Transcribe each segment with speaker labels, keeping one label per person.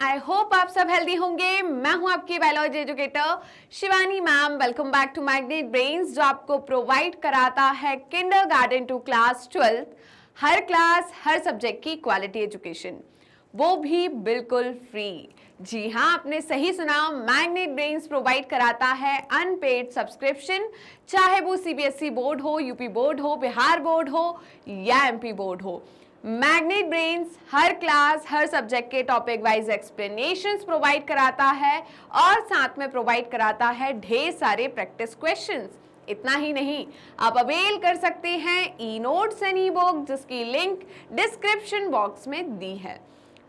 Speaker 1: I hope आप सब healthy होंगे। मैं हूं आपकी biology educator Shivani ma'am. Welcome back to magnet brains, जो आपको प्रोवाइड कराता है किंडरगार्टन टू क्लास 12 हर क्लास हर सब्जेक्ट की क्वालिटी एजुकेशन, वो भी बिल्कुल फ्री। जी हाँ, आपने सही सुना, मैग्नेट ब्रेन्स प्रोवाइड कराता है अनपेड सब्सक्रिप्शन, चाहे वो सीबीएसई बोर्ड हो, यूपी बोर्ड हो, बिहार बोर्ड हो या एमपी बोर्ड हो। मैग्नेट ब्रेन्स हर क्लास हर सब्जेक्ट के टॉपिक वाइज एक्सप्लेनेशंस प्रोवाइड कराता है और साथ में प्रोवाइड कराता है ढेर सारे प्रैक्टिस क्वेश्चंस। इतना ही नहीं, आप अवेल कर सकते हैं e notes and E book, जिसकी लिंक डिस्क्रिप्शन बॉक्स में दी है।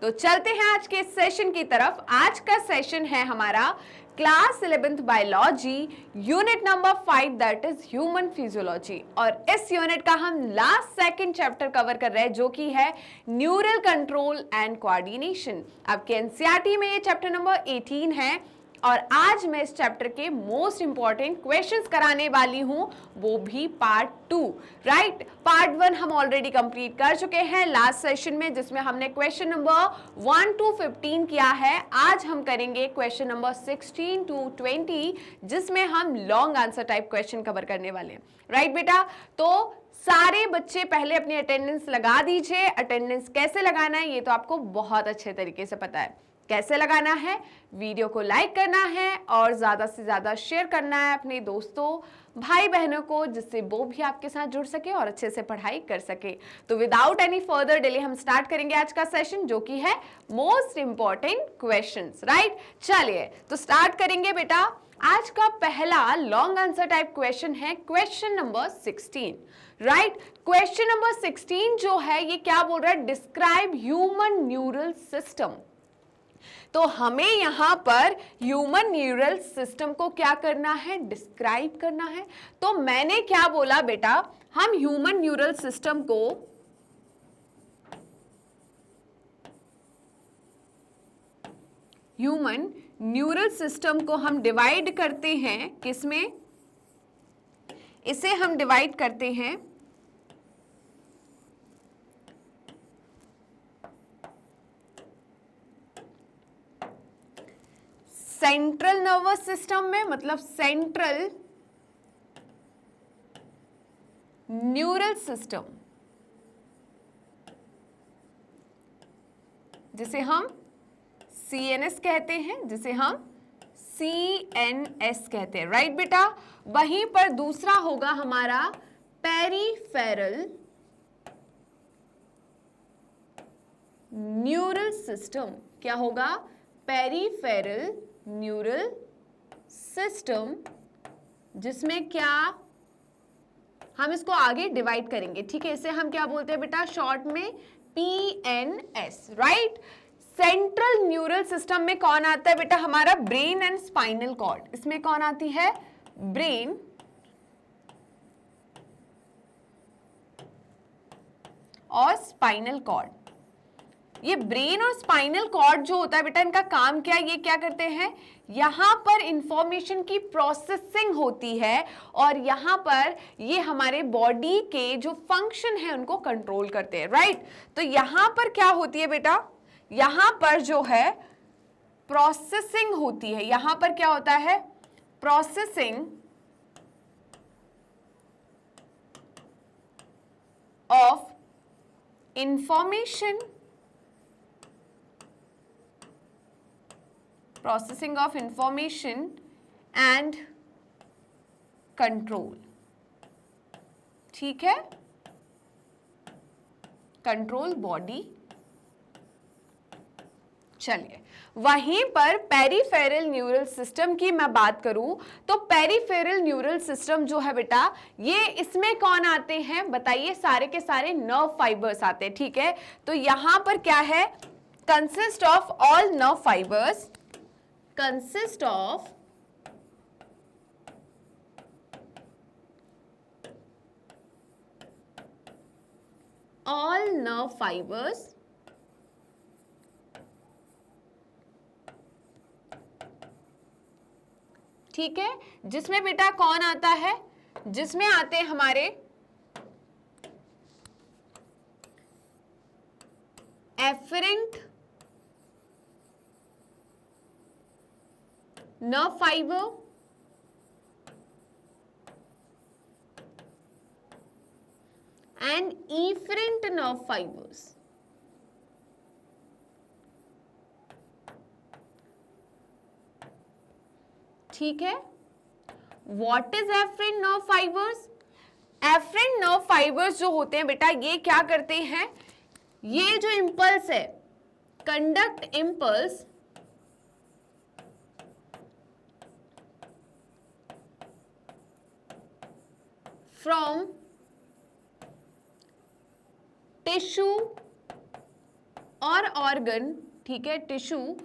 Speaker 1: तो चलते हैं आज के सेशन की तरफ। आज का सेशन है हमारा class 11th biology unit number 5, that is human physiology. और इस यूनिट का हम लास्ट सेकंड चैप्टर कवर कर रहे हैं, जो कि है न्यूरल कंट्रोल एंड कोऑर्डिनेशन। आपके एनसीईआरटी में ये चैप्टर नंबर 18 है और आज मैं इस चैप्टर के मोस्ट इंपॉर्टेंट क्वेश्चंस कराने वाली हूं, वो भी पार्ट 2। राइट, पार्ट 1 हम ऑलरेडी कंप्लीट कर चुके हैं लास्ट सेशन में, जिसमें हमने क्वेश्चन नंबर 1 to 15 किया है। आज हम करेंगे क्वेश्चन नंबर 16 to 20, जिसमें हम long answer type question cover करने वाले हैं। राइट बेटा, तो सारे बच्चे पहले अपनी अटेंडेंस लगा दीजिए। अटेंडेंस कैसे लगाना है ये तो आपको बहुत अच्छे तरीके से पता है। कैसे लगाना है? वीडियो को लाइक करना है और ज़्यादा से ज़्यादा शेयर करना है अपने दोस्तों भाई बहनों को, जिससे वो भी आपके साथ जुड़ सके और अच्छे से पढ़ाई कर सके। तो विदाउट एनी फर्दर डिले हम स्टार्ट करेंगे आज का सेशन, जो कि है मोस्ट इंपॉर्टेंट क्वेश्चंस। राइट, चलिए तो स्टार्ट करेंगे बेटा। आज का पहला लॉन्ग आंसर टाइप क्वेश्चन है question number 16। Right, question number 16 जो है ये क्या बोल रहा है? Describe human neural system. तो हमें यहां पर ह्यूमन न्यूरल सिस्टम को क्या करना है? डिस्क्राइब करना है। तो मैंने क्या बोला बेटा, हम ह्यूमन न्यूरल सिस्टम को हम डिवाइड करते हैं किसमें? इसे हम डिवाइड करते हैं सेंट्रल नर्वस सिस्टम में, मतलब सेंट्रल न्यूरल सिस्टम, जिसे हम CNS कहते हैं, राइट बेटा। वहीं पर दूसरा होगा हमारा पेरिफेरल न्यूरल सिस्टम। क्या होगा? पेरिफेरल न्यूरल सिस्टम, जिसमें क्या हम इसको आगे डिवाइड करेंगे। ठीक है, इसे हम क्या बोलते हैं बेटा? शॉर्ट में PNS। Right, central neural system में कौन आता है बेटा? हमारा ब्रेन एंड स्पाइनल कॉर्ड। इसमें कौन आती है? ब्रेन और स्पाइनल कॉर्ड। ये ब्रेन और स्पाइनल कॉर्ड जो होता है बेटा, इनका काम क्या है? ये क्या करते हैं? यहां पर इंफॉर्मेशन की प्रोसेसिंग होती है और यहां पर ये हमारे बॉडी के जो फंक्शन है उनको कंट्रोल करते हैं। राइट, तो यहां पर क्या होती है बेटा? यहां पर जो है प्रोसेसिंग होती है। यहां पर क्या होता है? Processing of information, processing of information and control. ठीक है, कंट्रोल बॉडी। चलिए, वहीं पर पेरिफेरल न्यूरल सिस्टम की मैं बात करूं तो पेरिफेरल न्यूरल सिस्टम जो है बेटा, ये इसमें कौन आते हैं बताइए? सारे के सारे नर्व फाइबर्स आते हैं। ठीक है, तो यहां पर क्या है? Consist of all nerve fibres, consist of all nerve fibers ठीक है, जिसमें बेटा कौन आता है? जिसमें आते हैं हमारे efferent nerve fiber and efferent nerve fibers. ठीक है, What is afferent nerve fibers? Afferent nerve fibers जो होते हैं बेटा, ये क्या करते हैं, ये जो इम्पल्स है, कंडक्ट इम्पल्स फ्रॉम टिश्यू और ऑर्गन, ठीक है, टिश्यू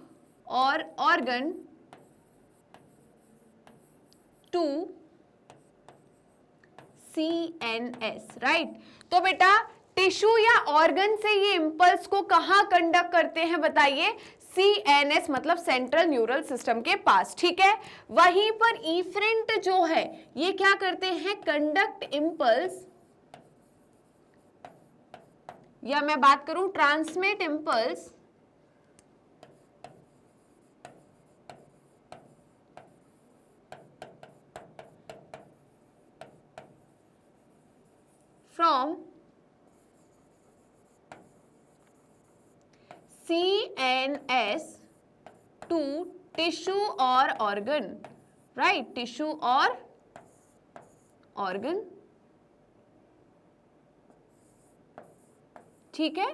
Speaker 1: और ऑर्गन टू CNS, राइट। तो बेटा टिश्यू या ऑर्गन से ये इंपल्स को कहां कंडक्ट करते हैं बताइए, CNS मतलब सेंट्रल न्यूरल सिस्टम के पास, ठीक है। वहीं पर इफरेंट जो है ये क्या करते हैं, कंडक्ट इंपल्स, या मैं बात करूं transmit impulse from CNS to tissue और ऑर्गन, राइट, टिश्यू और ऑर्गन, ठीक है।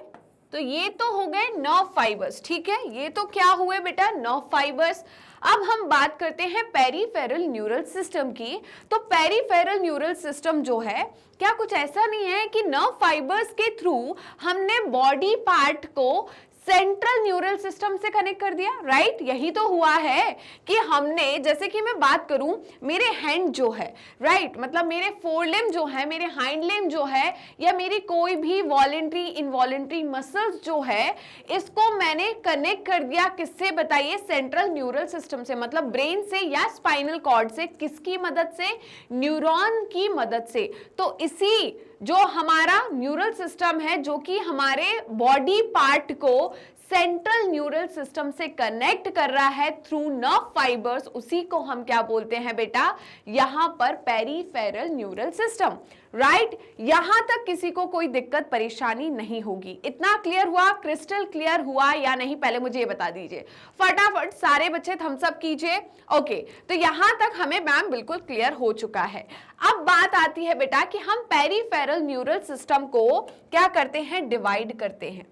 Speaker 1: तो ये तो हो गए नर्व फाइबर्स, ठीक है, ये तो क्या हुए बेटा, नर्व फाइबर्स। अब हम बात करते हैं पेरिफेरल न्यूरल सिस्टम की। तो पेरिफेरल न्यूरल सिस्टम जो है, क्या कुछ ऐसा नहीं है कि नर्व फाइबर्स के थ्रू हमने बॉडी पार्ट को सेंट्रल न्यूरल सिस्टम से कनेक्ट कर दिया, राइट। यही तो हुआ है कि हमने, जैसे कि मैं बात करूं, मेरे हैंड जो है, राइट, मतलब मेरे फोरलिम जो है, मेरे हाइंड लिम जो है, या मेरी कोई भी वॉलेंट्री इनवॉलेंट्री मसल्स जो है, इसको मैंने कनेक्ट कर दिया किससे बताइए, सेंट्रल न्यूरल सिस्टम से, मतलब ब्रेन से या स्पाइनल कॉर्ड से। किसकी मदद से, न्यूरॉन की मदद से। तो इसी जो हमारा न्यूरल सिस्टम है, जो कि हमारे बॉडी पार्ट को सेंट्रल न्यूरल सिस्टम से कनेक्ट कर रहा है थ्रू नर्व फाइबर्स, उसी को हम क्या बोलते हैं बेटा, यहां पर पेरिफेरल न्यूरल सिस्टम, राइट। यहां तक किसी को कोई दिक्कत परेशानी नहीं होगी। इतना क्लियर हुआ, क्रिस्टल क्लियर हुआ या नहीं, पहले मुझे ये बता दीजिए फटाफट, सारे बच्चे थम्स अप कीजिए। ओके, तो यहां तक हमें मैम बिल्कुल क्लियर हो चुका है। अब बात आती है बेटा कि हम पेरिफेरल न्यूरल सिस्टम को क्या करते हैं, डिवाइड करते हैं,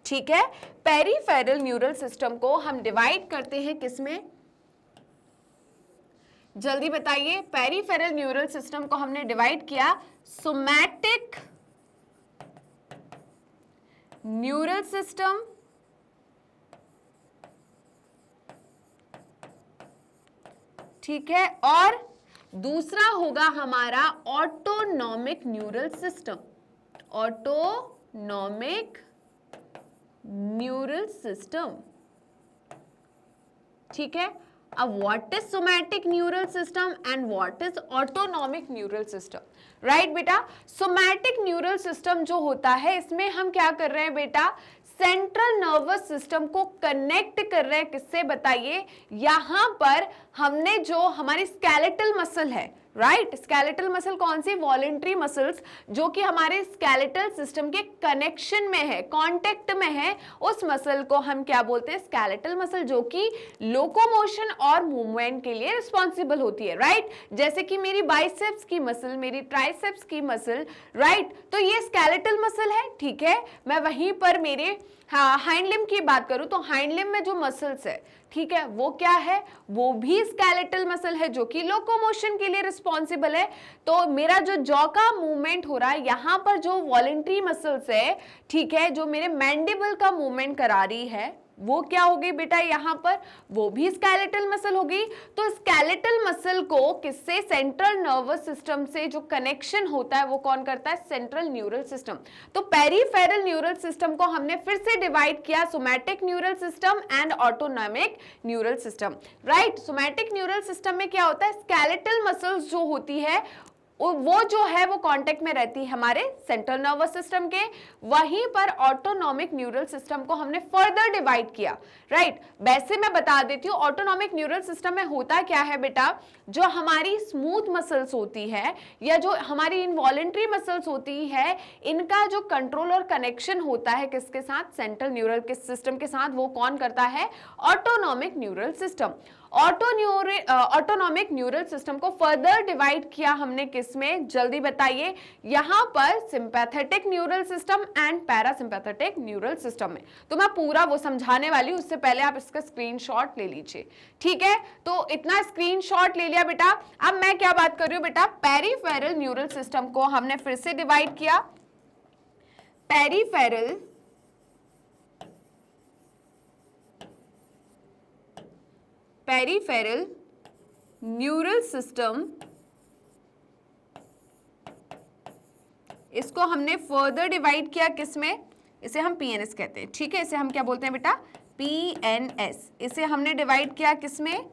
Speaker 1: ठीक है। पेरिफेरल न्यूरल सिस्टम को हम डिवाइड करते हैं किसमें, जल्दी बताइए। पेरिफेरल न्यूरल सिस्टम को हमने डिवाइड किया सोमैटिक न्यूरल सिस्टम ठीक है, और दूसरा होगा हमारा autonomic neural system, autonomic neural system, ठीक है। अब what is somatic neural system and what is autonomic neural system, right बेटा। सोमैटिक न्यूरल सिस्टम जो होता है, इसमें हम क्या कर रहे हैं बेटा, सेंट्रल नर्वस सिस्टम को कनेक्ट कर रहे हैं किससे बताइए, यहां पर हमने जो हमारी स्केलेटल मसल है, राइट, स्केलेटल मसल कौन सी, वॉलेंट्री मसल्स, जो कि हमारे स्केलेटल सिस्टम के कनेक्शन में है, कांटेक्ट में है, उस मसल को हम क्या बोलते हैं, स्केलेटल मसल, जो कि लोकोमोशन और मूवमेंट के लिए रिस्पॉन्सिबल होती है, राइट। जैसे कि मेरी बाइसेप्स की मसल, मेरी ट्राइसेप्स की मसल, राइट, तो ये स्केलेटल मसल है, ठीक है। मैं वहीं पर मेरे हाइंड लिम्ब की बात करूं तो हाइंड लिम्ब में जो मसल्स है, ठीक है, वो क्या है, वो भी स्केलेटल मसल है, जो कि लोकोमोशन के लिए रिस्पॉन्सिबल है। तो मेरा जो जॉ का मूवमेंट हो रहा है, यहां पर जो वॉलेंट्री मसल्स है, ठीक है, जो मेरे मैंडिबल का मूवमेंट करा रही है, वो क्या होगी बेटा, यहां पर वो भी स्केलेटल मसल होगी। तो स्केलेटल मसल को किससे, सेंट्रल नर्वस सिस्टम से जो कनेक्शन होता है वो कौन करता है, सेंट्रल न्यूरल सिस्टम। तो पेरिफेरल न्यूरल सिस्टम को हमने फिर से डिवाइड किया, somatic neural system and autonomic neural system, right. Somatic neural system में क्या होता है, स्केलेटल मसल्स जो होती है वो जो है वो कांटेक्ट में रहती है हमारे सेंट्रल नर्वस सिस्टम के। वहीं पर ऑटोनॉमिक न्यूरल सिस्टम को हमने फर्दर डिवाइड किया, राइट। वैसे मैं बता देती हूँ ऑटोनॉमिक न्यूरल सिस्टम में होता क्या है बेटा, जो हमारी स्मूथ मसल्स होती है या जो हमारी इनवॉलेंट्री मसल्स होती है, इनका जो कंट्रोल और कनेक्शन होता है किसके साथ, सेंट्रल न्यूरल के सिस्टम के साथ, वो कौन करता है, autonomic neural system. Autonomic neural system को फर्दर डिवाइड किया हमने किसमें, जल्दी बताइए, यहां पर sympathetic neural system and parasympathetic neural system में। तो मैं पूरा वो समझाने वाली हूं, उससे पहले आप इसका स्क्रीनशॉट ले लीजिए, ठीक है। तो इतना स्क्रीनशॉट ले लिया बेटा। अब मैं क्या बात कर रही हूं बेटा, पेरिफेरल न्यूरल सिस्टम को हमने फिर से डिवाइड किया। पेरिफेरल न्यूरल सिस्टम, इसको हमने फर्दर डिवाइड किया किसमें, इसे हम पीएनएस कहते हैं, ठीक है। इसे हम क्या बोलते हैं बेटा, पीएनएस। इसे हमने डिवाइड किया किसमें,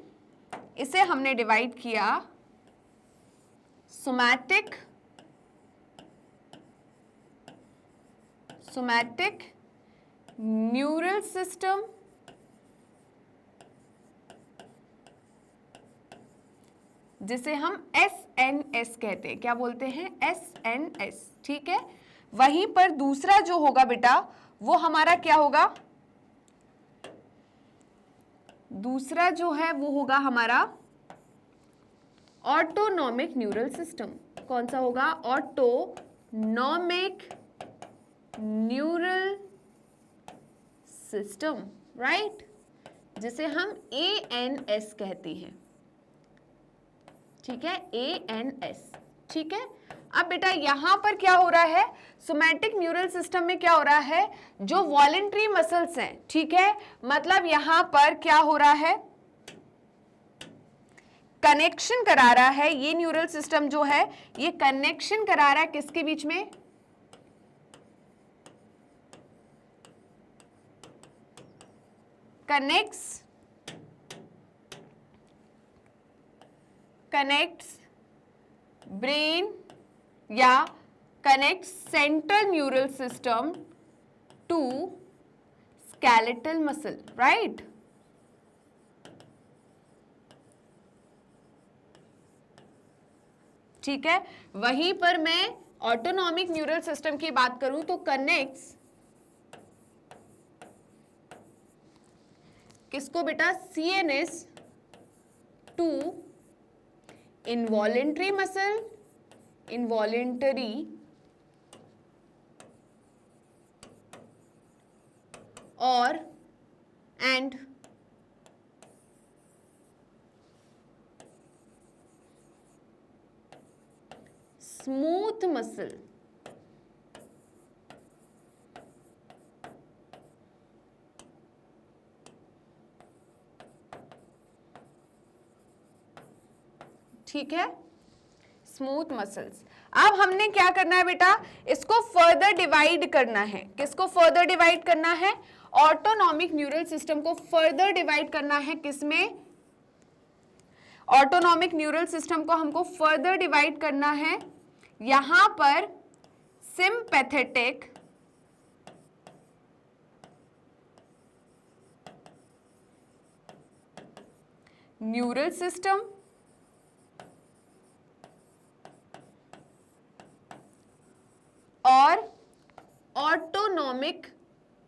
Speaker 1: इसे हमने डिवाइड किया सोमैटिक न्यूरल सिस्टम, जिसे हम एसएनएस कहते हैं। क्या बोलते हैं, एसएनएस, ठीक है। वहीं पर दूसरा जो होगा बेटा वो हमारा क्या होगा, दूसरा जो है वो होगा हमारा ऑटोनॉमिक न्यूरल सिस्टम। कौन सा होगा, ऑटोनॉमिक न्यूरल सिस्टम, राइट, जिसे हम एएनएस कहते हैं, ठीक है, एएनएस, ठीक है। अब बेटा यहां पर क्या हो रहा है, सोमैटिक न्यूरल सिस्टम में क्या हो रहा है, जो वॉलेंट्री मसल्स हैं, ठीक है, मतलब यहां पर क्या हो रहा है, कनेक्शन करा रहा है, ये न्यूरल सिस्टम जो है ये कनेक्शन करा रहा है किसके बीच में, कनेक्ट्स ब्रेन या connect central neural system to skeletal muscle, right. ठीक है, वहीं पर मैं ऑटोनॉमिक न्यूरल सिस्टम की बात करूं तो कनेक्ट्स किसको बेटा, CNS to involuntary muscle, involuntary और एंड स्मूथ मसल। ठीक है, स्मूथ मसल्स। अब हमने क्या करना है बेटा, इसको फर्दर डिवाइड करना है। किसको फर्दर डिवाइड करना है, ऑटोनॉमिक न्यूरल सिस्टम को फर्दर डिवाइड करना है किसमें, ऑटोनॉमिक न्यूरल सिस्टम को हमको फर्दर डिवाइड करना है यहां पर सिंपैथेटिक न्यूरल सिस्टम और ऑटोनॉमिक,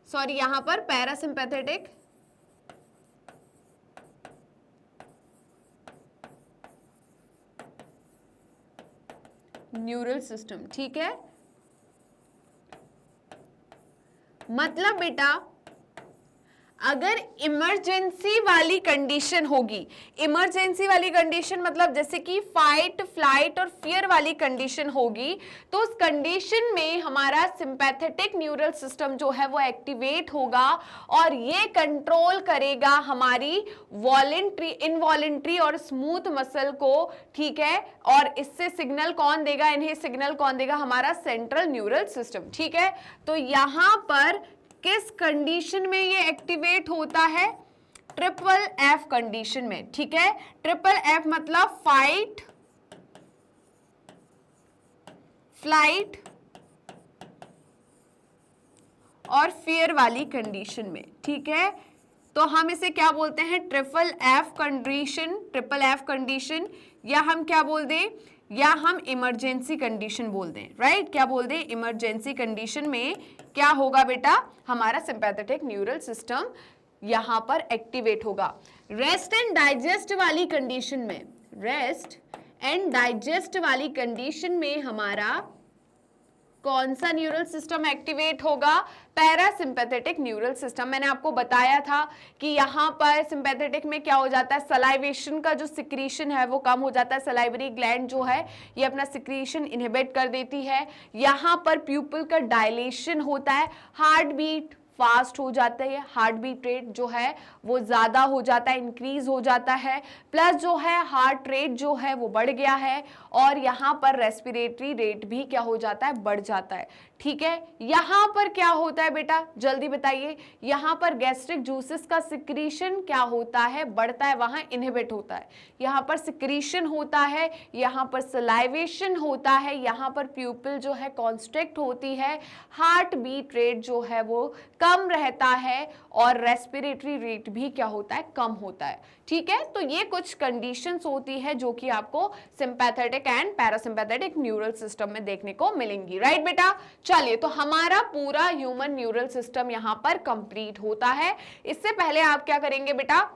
Speaker 1: सॉरी यहां पर पैरासिम्पैथेटिक न्यूरल सिस्टम। ठीक है, मतलब बेटा अगर इमरजेंसी वाली कंडीशन होगी, इमरजेंसी वाली कंडीशन मतलब जैसे कि फाइट फ्लाइट और फियर वाली कंडीशन होगी, तो उस कंडीशन में हमारा सिंपैथेटिक न्यूरल सिस्टम जो है वो एक्टिवेट होगा और ये कंट्रोल करेगा हमारी वॉलेंट्री, इनवॉलेंट्री और स्मूथ मसल को। ठीक है, और इससे सिग्नल कौन देगा, इन्हें सिग्नल कौन देगा, हमारा सेंट्रल न्यूरल सिस्टम। ठीक है, तो यहां पर किस कंडीशन में ये एक्टिवेट होता है, ट्रिपल एफ कंडीशन में। ठीक है, ट्रिपल एफ मतलब फाइट फ्लाइट और फियर वाली कंडीशन में, ठीक है। तो हम इसे क्या बोलते हैं, ट्रिपल एफ कंडीशन, या हम क्या बोल दें, या हम इमरजेंसी कंडीशन बोल दें, राइट। क्या बोल दें, इमरजेंसी कंडीशन में क्या होगा बेटा, हमारा सिंपैथेटिक न्यूरल सिस्टम यहां पर एक्टिवेट होगा। रेस्ट एंड डाइजेस्ट वाली कंडीशन में, रेस्ट एंड डाइजेस्ट वाली कंडीशन में हमारा कौन सा न्यूरल सिस्टम एक्टिवेट होगा, पैरासिम्पैथेटिक न्यूरल सिस्टम। मैंने आपको बताया था कि यहाँ पर सिंपैथेटिक में क्या हो जाता है, सलाइवेशन का जो सिक्रीशन है वो कम हो जाता है, सलाइवरी ग्लैंड जो है ये अपना सिक्रीशन इनहिबिट कर देती है। यहाँ पर प्यूपिल का डायलेशन होता है, हार्ट बीट फास्ट हो जाता है, हार्ट बीट रेट जो है वो ज़्यादा हो जाता है, इंक्रीज हो जाता है, प्लस जो है हार्ट रेट जो है वो बढ़ गया है, और यहाँ पर रेस्पिरेटरी रेट भी क्या हो जाता है, बढ़ जाता है, ठीक है। यहाँ पर क्या होता है बेटा, जल्दी बताइए, यहाँ पर गैस्ट्रिक जूसेस का सिक्रीशन क्या होता है, बढ़ता है, वहाँ इनहिबिट होता है। यहाँ पर सिक्रीशन होता है, यहाँ पर सलाइवेशन होता है, यहाँ पर प्यूपिल जो है कॉन्स्ट्रिक्ट होती है, हार्ट बीट रेट जो है वो कम रहता है, और रेस्पिरेटरी रेट भी क्या होता है, कम होता है, ठीक है। तो ये कुछ कंडीशंस होती है जो कि आपको sympathetic and parasympathetic neural system में देखने को मिलेंगी, राइट बेटा। चलिए, तो हमारा पूरा ह्यूमन न्यूरल सिस्टम यहाँ पर कंप्लीट होता है। इससे पहले आप क्या करेंगे बेटा,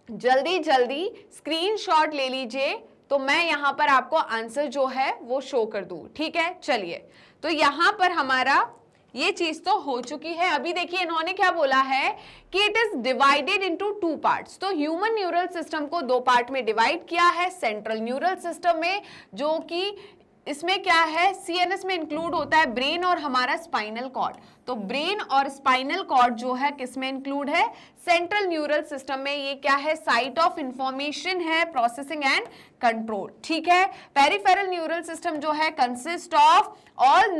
Speaker 1: जल्दी जल्दी स्क्रीनशॉट ले लीजिए, तो मैं यहाँ पर आपको आंसर जो है वो शो कर दूं, ठीक है। चलिए, तो यहाँ पर हमारा ये चीज तो हो चुकी है। अभी देखिए इन्होंने क्या बोला है कि it is divided into 2 parts. तो ह्यूमन न्यूरल सिस्टम को 2 पार्ट में डिवाइड किया है, सेंट्रल न्यूरल सिस्टम में, जो कि इसमें क्या है, सीएनएस में इंक्लूड होता है ब्रेन और हमारा स्पाइनल कॉर्ड। तो ब्रेन और स्पाइनल कॉर्ड जो है किस में इंक्लूड है, सेंट्रल न्यूरल सिस्टम में। ये क्या है, साइट ऑफ इंफॉर्मेशन है, प्रोसेसिंग एंड कंट्रोल, ठीक है। पेरिफेरल न्यूरल सिस्टम जो है consist of all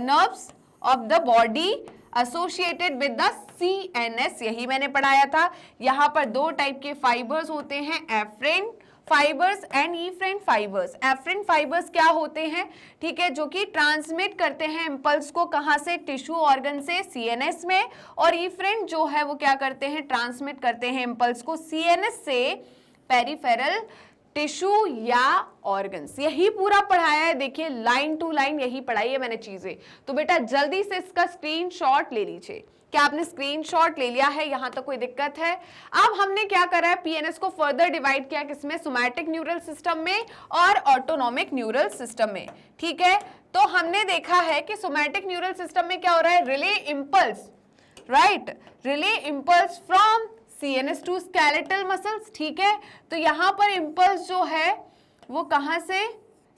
Speaker 1: nerves of the body associated with the CNS, यही मैंने पढ़ाया था। यहाँ पर 2 टाइप के फाइबर्स होते हैं, एफ्रेन फाइबर्स एंड इफ्रेन फाइबर्स। एफ्रेन फाइबर्स क्या होते हैं, ठीक है, जो कि ट्रांसमिट करते हैं इम्पल्स को कहाँ से, टिश्यू ऑर्गन से सीएनएस में, और इफ्रेन जो है वो क्या करते हैं, ट्रांसमिट करते हैं इम्पल्स को सीएनएस से पेरिफेरल टिश्यू या ऑर्गन्स। यही पूरा पढ़ाया है, देखिए लाइन टू लाइन यही पढ़ाई है मैंने चीजें। तो बेटा जल्दी से इसका स्क्रीनशॉट ले लीजिए। क्या आपने स्क्रीनशॉट ले लिया है, यहां तक कोई दिक्कत है? अब हमने क्या करा है, पीएनएस को फर्दर डिवाइड किया किसमें, सोमैटिक न्यूरल सिस्टम में और ऑटोनॉमिक न्यूरल सिस्टम में, ठीक है। तो हमने देखा है कि सोमैटिक न्यूरल सिस्टम में क्या हो रहा है, relay impulse, right, relay impulse from CNS to skeletal muscles, ठीक है। तो यहाँ पर इम्पल्स जो है वो कहाँ से,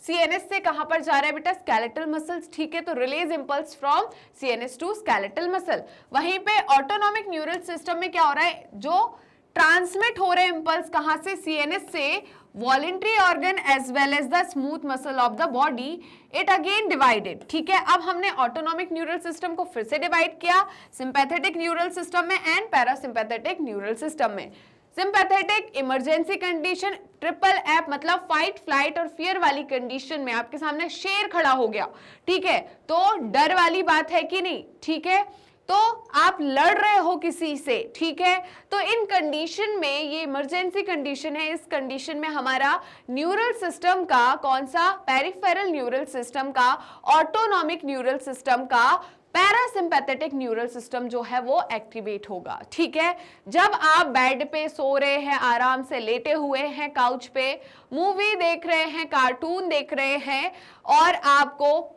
Speaker 1: सीएनएस से कहाँ पर जा रहा है बेटा, स्केलेटल मसल्स, ठीक है। तो release impulse from CNS to skeletal muscle. वहीं पे ऑटोनॉमिक न्यूरल सिस्टम में क्या हो रहा है, जो ट्रांसमिट हो रहे इम्पल्स कहाँ से, सीएनएस से voluntary organ as well as the smooth muscle of the body, it again divided, ठीक है। अब हमने ऑटोनॉमिक न्यूरल सिस्टम को फिर से डिवाइड किया सिंपैथेटिक न्यूरल सिस्टम में एंड पैरासिम्पैथेटिक न्यूरल सिस्टम में। Sympathetic emergency condition, triple F मतलब फाइट फ्लाइट और फियर वाली कंडीशन में आपके सामने शेर खड़ा हो गया, ठीक है, तो डर वाली बात है कि नहीं, ठीक है। तो आप लड़ रहे हो किसी से, ठीक है। तो इन कंडीशन में, ये इमरजेंसी कंडीशन है, इस कंडीशन में हमारा न्यूरल सिस्टम का कौन सा, पेरिफेरल न्यूरल सिस्टम का, ऑटोनॉमिक न्यूरल सिस्टम का, पैरासिम्पैथेटिक न्यूरल सिस्टम जो है वो एक्टिवेट होगा, ठीक है। जब आप बेड पे सो रहे हैं, आराम से लेटे हुए हैं काउच पे, मूवी देख रहे हैं, कार्टून देख रहे हैं, और आपको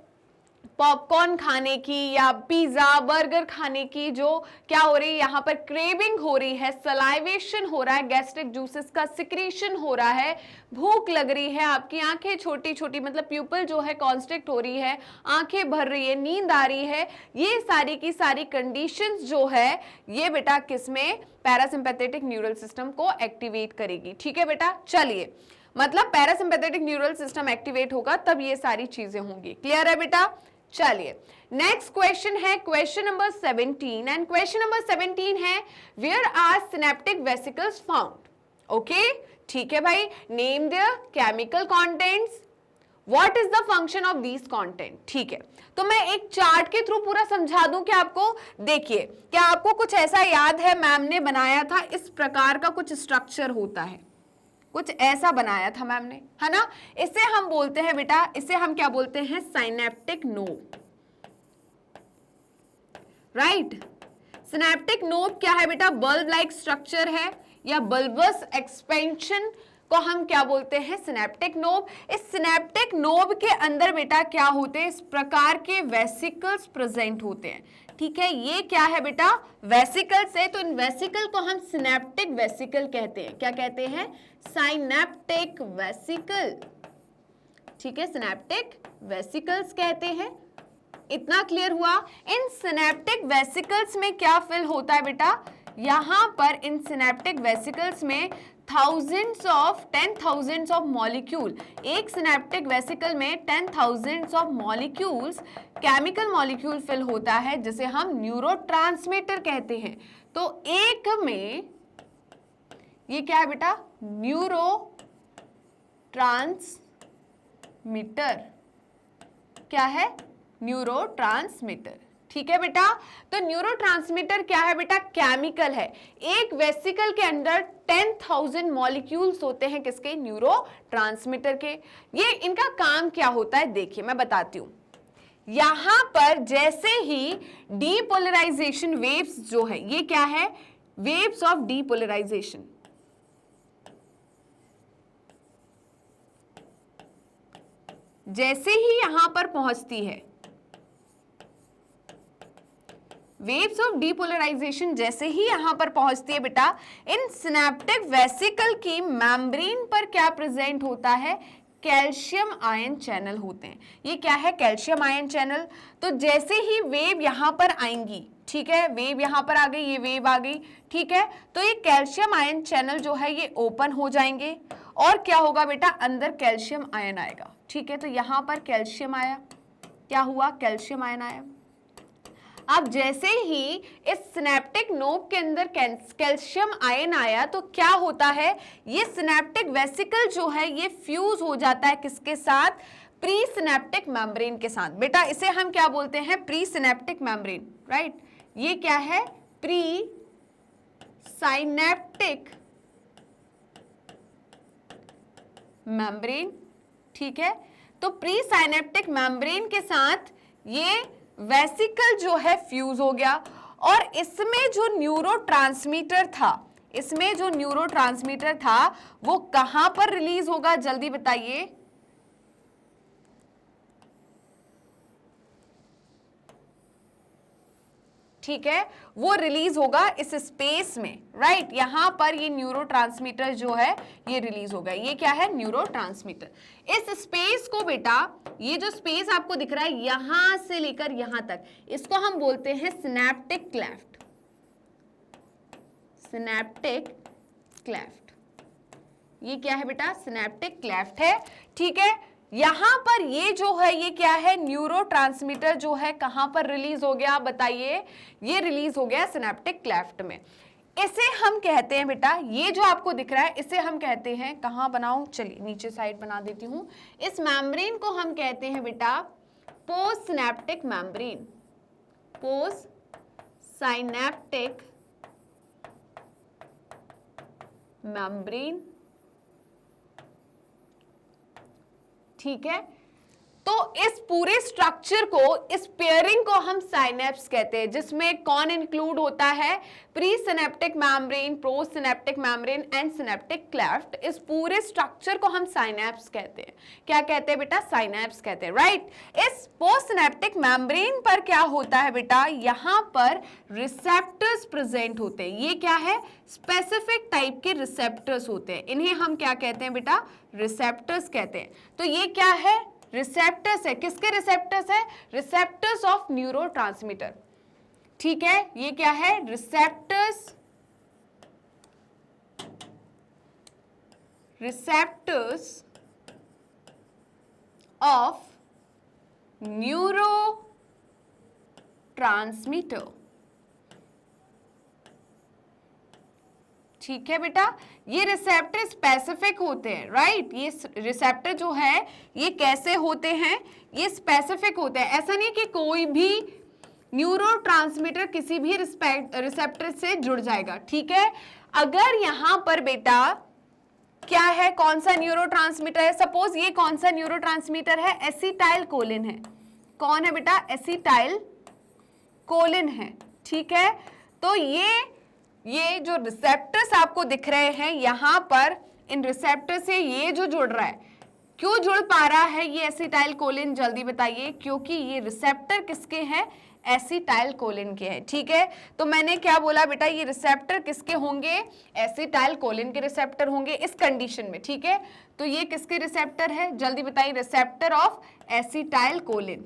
Speaker 1: पॉपकॉर्न खाने की या पिज्जा बर्गर खाने की जो क्या हो रही है, यहाँ पर क्रेविंग हो रही है, सलाइवेशन हो रहा है, गैस्ट्रिक जूसेस का सिक्रीशन हो रहा है, भूख लग रही है, आपकी आंखें छोटी छोटी मतलब प्यूपिल जो है कॉन्स्ट्रिक्ट हो रही है, आंखें भर रही है, नींद आ रही है, ये सारी की सारी कंडीशंस जो है ये बेटा किसमें, पैरासिम्पैथेटिक न्यूरल सिस्टम को एक्टिवेट करेगी, ठीक है बेटा। चलिए, मतलब पैरासिम्पैथेटिक न्यूरल सिस्टम एक्टिवेट होगा तब ये सारी चीजें होंगी, क्लियर है बेटा। चलिए, नेक्स्ट क्वेश्चन है question number 17 and question number 17 है where are synaptic vesicles found, okay, ठीक है भाई। Name their chemical contents, what is the function of these content. ठीक है, तो मैं एक चार्ट के थ्रू पूरा समझा दूं कि आपको, देखिए क्या आपको कुछ ऐसा याद है, मैम ने बनाया था इस प्रकार का कुछ स्ट्रक्चर होता है, कुछ ऐसा बनाया था मैम ने, है ना। इसे हम बोलते हैं बेटा, इसे हम क्या बोलते हैं, synaptic knob, right. Synaptic knob क्या है बेटा, बल्ब लाइक स्ट्रक्चर है, या बल्बस एक्सपेंशन को हम क्या बोलते हैं, सिनेप्टिक नोब। इस सिनेप्टिक नोब के अंदर बेटा क्या होते हैं, इस प्रकार के वेसिकल्स प्रेजेंट होते हैं। ठीक है, ये क्या है बेटा, वेसिकल्स है, तो इन वेसिकल को हम सिनेप्टिक वेसिकल कहते हैं। क्या कहते हैं, साइनेप्टिक वेसिकल। ठीक है, सिनेप्टिक वेसिकल्स कहते हैं। इतना क्लियर हुआ। इन सिनेप्टिक वेसिकल्स में क्या फिल होता है बेटा, यहां पर इन सिनेप्टिक वेसिकल्स में thousands of 10,000 ऑफ मॉलिक्यूल, एक सिनेप्टिक वेसिकल में 10,000 of molecules, chemical molecule fill होता है, जिसे हम न्यूरोट्रांसमीटर कहते हैं। तो एक में ये क्या है बेटा, न्यूरो ट्रांसमीटर, क्या है, न्यूरोट्रांसमीटर। ठीक है बेटा, तो न्यूरोट्रांसमीटर क्या है बेटा, केमिकल है। एक वेसिकल के अंदर 10,000 मॉलिक्यूल्स होते हैं, किसके, न्यूरोट्रांसमीटर के। ये इनका काम क्या होता है, देखिए मैं बताती हूं। यहां पर जैसे ही डीपोलराइजेशन वेव्स जो है, ये क्या है, वेव्स ऑफ डीपोलराइजेशन, जैसे ही यहां पर पहुंचती है, वेव्स ऑफ डीपोलराइजेशन जैसे ही यहां पर पहुंचती है बेटा, इन सिनेप्टिक वेसिकल की मेम्ब्रेन पर क्या प्रेजेंट होता है, कैल्शियम आयन चैनल होते हैं। ये क्या है, कैल्शियम आयन चैनल। तो जैसे ही वेव यहां पर आएंगी, ठीक है, वेव यहां पर आ गई, ये वेव आ गई, ठीक है, तो ये कैल्शियम आयन चैनल जो है ये ओपन हो जाएंगे, और क्या होगा बेटा, अंदर कैल्शियम आयन आएगा। ठीक है, तो यहां पर कैल्शियम आया, क्या हुआ, कैल्शियम आयन आया। अब जैसे ही इस सिनेप्टिक नोब के अंदर कैल्शियम आयन आया, तो क्या होता है, ये सिनेप्टिक वेसिकल जो है ये फ्यूज हो जाता है किसके साथ, प्री सिनेप्टिक मेम्ब्रेन के साथ। बेटा इसे हम क्या बोलते हैं, प्री सिनेप्टिक मेम्ब्रेन, राइट। ये क्या है, प्री साइनेप्टिक मेम्ब्रेन। ठीक है, तो प्री साइनेप्टिक मेम्ब्रेन के साथ ये वेसिकल जो है फ्यूज हो गया, और इसमें जो न्यूरोट्रांसमीटर था, इसमें जो न्यूरोट्रांसमीटर था वो कहां पर रिलीज होगा, जल्दी बताइए। ठीक है, वो रिलीज होगा इस स्पेस में, राइट। यहां पर ये न्यूरोट्रांसमीटर जो है ये रिलीज होगा, ये क्या है, न्यूरोट्रांसमीटर। इस स्पेस को बेटा, ये जो स्पेस आपको दिख रहा है यहां से लेकर यहां तक, इसको हम बोलते हैं सिनेप्टिक क्लेफ्ट, सिनेप्टिक क्लेफ्ट। ये क्या है बेटा, सिनेप्टिक क्लेफ्ट है। ठीक है, यहां पर ये जो है ये क्या है, न्यूरोट्रांसमीटर जो है कहां पर रिलीज हो गया, बताइए, ये रिलीज हो गया सिनेप्टिक क्लेफ्ट में। इसे हम कहते हैं बेटा, ये जो आपको दिख रहा है इसे हम कहते हैं, कहां बनाऊं, चलिए नीचे साइड बना देती हूं। इस मेम्ब्रेन को हम कहते हैं बेटा post synaptic membrane, post synaptic membrane. ठीक है, तो इस पूरे स्ट्रक्चर को, इस पेयरिंग को हम साइनेप्स कहते हैं, जिसमें कौन इंक्लूड होता है, pre synaptic membrane, post synaptic membrane and synaptic cleft. इस पूरे स्ट्रक्चर को हम साइनेप्स कहते हैं। क्या कहते हैं बेटा, साइनेप्स कहते हैं, राइट। इस पोस्ट सिनेप्टिक मेम्ब्रेन पर क्या होता है बेटा, यहां पर रिसेप्टर्स प्रेजेंट होते हैं। ये क्या है, स्पेसिफिक टाइप के रिसेप्टर्स होते हैं, इन्हें हम क्या कहते हैं बेटा, रिसेप्टर्स कहते हैं। तो ये क्या है, रिसेप्टर्स है, किसके रिसेप्टर्स है, रिसेप्टर्स ऑफ न्यूरोट्रांसमीटर। ठीक है, ये क्या है, रिसेप्टर्स, रिसेप्टर्स ऑफ न्यूरोट्रांसमीटर। ठीक है बेटा, ये रिसेप्टर स्पेसिफिक होते हैं, राइट। ये रिसेप्टर जो है ये कैसे होते हैं, ये स्पेसिफिक होते हैं। ऐसा नहीं कि कोई भी न्यूरोट्रांसमीटर किसी भी रिसेप्टर से जुड़ जाएगा, ठीक है। अगर यहां पर बेटा क्या है, कौन सा न्यूरोट्रांसमीटर है, सपोज ये कौन सा न्यूरोट्रांसमीटर है, एसिटाइल कोलिन है। कौन है बेटा, एसिटाइल कोलिन है, ठीक है। तो ये जो रिसेप्टर्स आपको दिख रहे हैं यहां पर, इन रिसेप्टर से ये जो जुड़ रहा है, क्यों जुड़ पा रहा है ये एसिटाइल कोलिन, जल्दी बताइए। क्योंकि ये रिसेप्टर किसके हैं, एसिटाइल कोलिन के हैं, ठीक है। तो मैंने क्या बोला बेटा, ये रिसेप्टर किसके होंगे, एसिटाइल कोलिन के रिसेप्टर होंगे इस कंडीशन में, ठीक है। तो ये किसके रिसेप्टर है, जल्दी बताइए, रिसेप्टर ऑफ एसिटाइल कोलिन,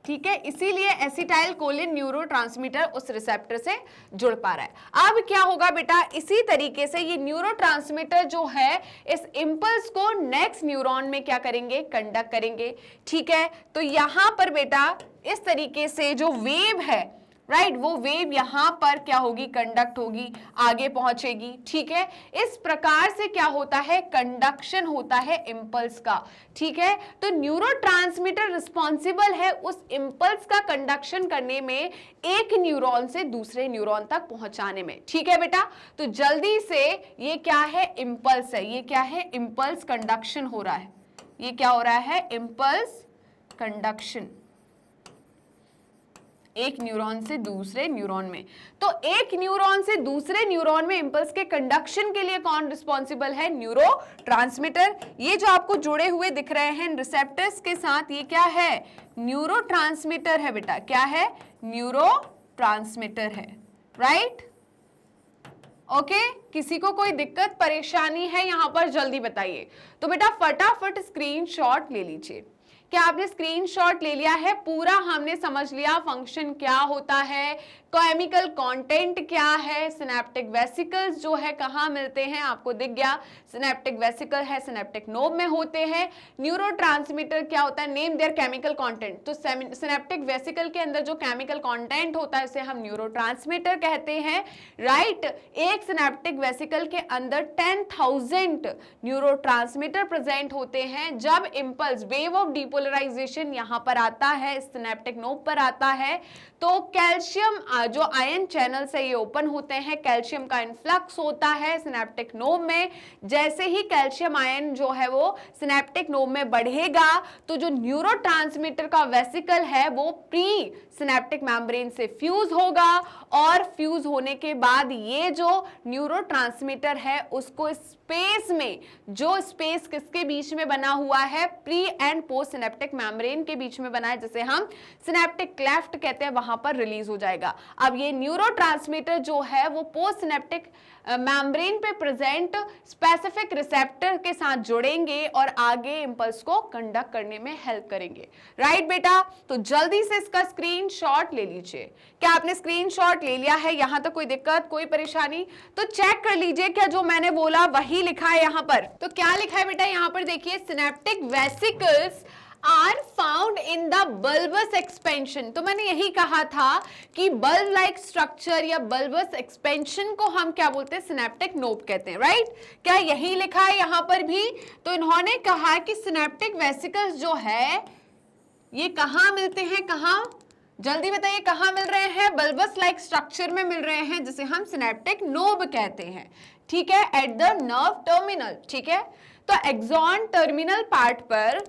Speaker 1: ठीक है। इसीलिए एसिटाइल कोलिन न्यूरोट्रांसमीटर उस रिसेप्टर से जुड़ पा रहा है। अब क्या होगा बेटा, इसी तरीके से ये न्यूरोट्रांसमीटर जो है इस इंपल्स को नेक्स्ट न्यूरॉन में क्या करेंगे, कंडक्ट करेंगे, ठीक है। तो यहां पर बेटा इस तरीके से जो वेव है, राइट, वो वेव यहां पर क्या होगी, कंडक्ट होगी, आगे पहुंचेगी, ठीक है। इस प्रकार से क्या होता है, कंडक्शन होता है इंपल्स का, ठीक है। तो न्यूरोट्रांसमीटर रिस्पॉन्सिबल है उस इंपल्स का कंडक्शन करने में, एक न्यूरॉन से दूसरे न्यूरॉन तक पहुंचाने में, ठीक है बेटा। तो जल्दी से ये क्या है, इंपल्स है, ये क्या है, इंपल्स कंडक्शन हो रहा है, ये क्या हो रहा है, इंपल्स कंडक्शन, एक न्यूरॉन से दूसरे न्यूरॉन में। तो एक न्यूरॉन से दूसरे न्यूरॉन में इंपल्स के कंडक्शन के लिए कौन रिस्पॉन्सिबल है, न्यूरोट्रांसमीटर। ये जो आपको जुड़े हुए दिख रहे हैं रिसेप्टर्स के साथ, ये क्या है, न्यूरोट्रांसमीटर है बेटा, क्या है, न्यूरोट्रांसमीटर है, राइट। ओके, किसी को कोई दिक्कत परेशानी है यहां पर, जल्दी बताइए। तो बेटा फटाफट स्क्रीनशॉट ले लीजिए। क्या आपने स्क्रीनशॉट ले लिया है, पूरा हमने समझ लिया फंक्शन क्या होता है, केमिकल कंटेंट क्या है, सिनेप्टिक वेसिकल्स जो है कहाँ मिलते हैं, आपको दिख गया, सिनेप्टिक वेसिकल है सिनेप्टिक नोब में होते हैं। न्यूरोट्रांसमीटर क्या होता है, नेम देयर केमिकल कंटेंट। तो सिनेप्टिक वेसिकल के अंदर जो केमिकल कंटेंट होता है उसे हम न्यूरोट्रांसमीटर कहते हैं, राइट। एक सिनेप्टिक वेसिकल के अंदर 10,000 न्यूरोट्रांसमीटर प्रेजेंट होते हैं। जब इंपल्स वेव ऑफ डिपोलराइजेशन यहां पर आता है, सिनेप्टिक नोब पर आता है, तो कैल्शियम जो आयन चैनल से ये ओपन होते हैं, कैल्शियम का इन्फ्लक्स होता है सिनेप्टिक नोब में। जैसे ही कैल्शियम आयन जो है वो सिनेप्टिक नोब में बढ़ेगा, तो जो न्यूरोट्रांसमीटर का वेसिकल है वो प्री सिनेप्टिक मेम्ब्रेन से फ्यूज होगा, और फ्यूज होने के बाद ये जो न्यूरोट्रांसमीटर है उसको स्पेस में, जो स्पेस किसके बीच में बना हुआ है, pre and post synaptic membrane के बीच में बना है, जिसे हम सिनेप्टिक क्लेफ्ट कहते हैं, वहां पर रिलीज हो जाएगा। अब ये न्यूरोट्रांसमीटर जो है वो पोस्ट सिनेप्टिक मेम्ब्रेन पे प्रेजेंट स्पेसिफिक रिसेप्टर के साथ जुड़ेंगे और आगे इंपल्स को कंडक्ट करने में हेल्प करेंगे, राइट बेटा। तो जल्दी से इसका स्क्रीनशॉट ले लीजिए। क्या आपने स्क्रीनशॉट ले लिया है, यहां तक कोई दिक्कत, कोई परेशानी, तो चेक कर लीजिए क्या जो मैंने बोला वही लिखा है यहां पर। तो क्या लिखा है बेटा, यहां पर देखिए, synaptic vesicles are found in the bulbous expansion. तो मैंने यही कहा था कि बल्ब लाइक स्ट्रक्चर या बल्बस एक्सपेंशन को हम क्या बोलते हैं, सिनेप्टिक नोब कहते हैं, राइट। क्या यही लिखा है यहां पर भी। तो इन्होंने कहा कि सिनेप्टिक वेसिकल्स जो है ये कहां मिलते हैं, कहां, जल्दी बताइए कहां मिल रहे हैं, बल्बस लाइक स्ट्रक्चर में मिल रहे हैं, जिसे हम सिनेप्टिक नोब कहते हैं, ठीक है, एट द नर्व टर्मिनल, ठीक है। तो एक्सॉन टर्मिनल पार्ट पर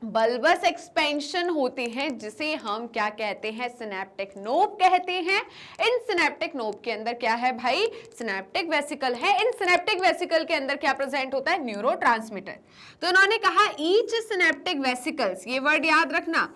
Speaker 1: बल्बस एक्सपेंशन होते हैं, जिसे हम क्या कहते हैं, सिनेप्टिक नोब कहते हैं। इन सिनेप्टिक नोब के अंदर क्या है भाई, सिनेप्टिक वेसिकल है। इन सिनेप्टिक वेसिकल के अंदर क्या प्रेजेंट होता है, न्यूरोट्रांसमीटर। तो इन्होंने कहा ईच सिनेप्टिक वेसिकल्स, ये वर्ड याद रखना,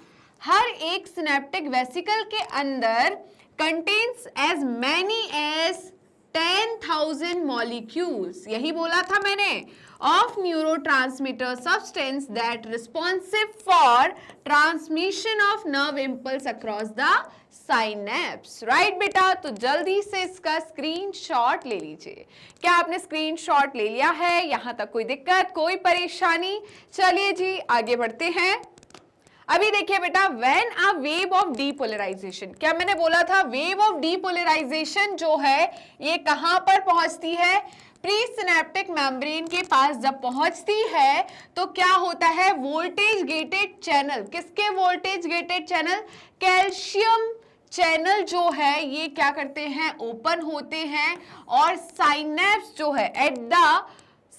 Speaker 1: हर एक सिनेप्टिक वेसिकल के अंदर contains as many as 10,000 molecules, यही बोला था मैंने, of neurotransmitter substance that responsive for transmission of nerve impulse across the synapse, right बेटा। तो जल्दी से इसका स्क्रीनशॉट ले लीजिए। क्या आपने स्क्रीनशॉट ले लिया है, यहां तक कोई दिक्कत, कोई परेशानी, चलिए जी आगे बढ़ते हैं। अभी देखिए बेटा, when a wave of depolarization, क्या मैंने बोला था, वेव ऑफ डीपोलराइजेशन जो है ये कहां पर पहुंचती है, प्री सिनेप्टिक मेम्ब्रेन के पास जब पहुंचती है तो क्या होता है, वोल्टेज गेटेड चैनल, किसके voltage gated channel, calcium channel जो है ये क्या करते हैं, ओपन होते हैं और साइनेप्स जो है at the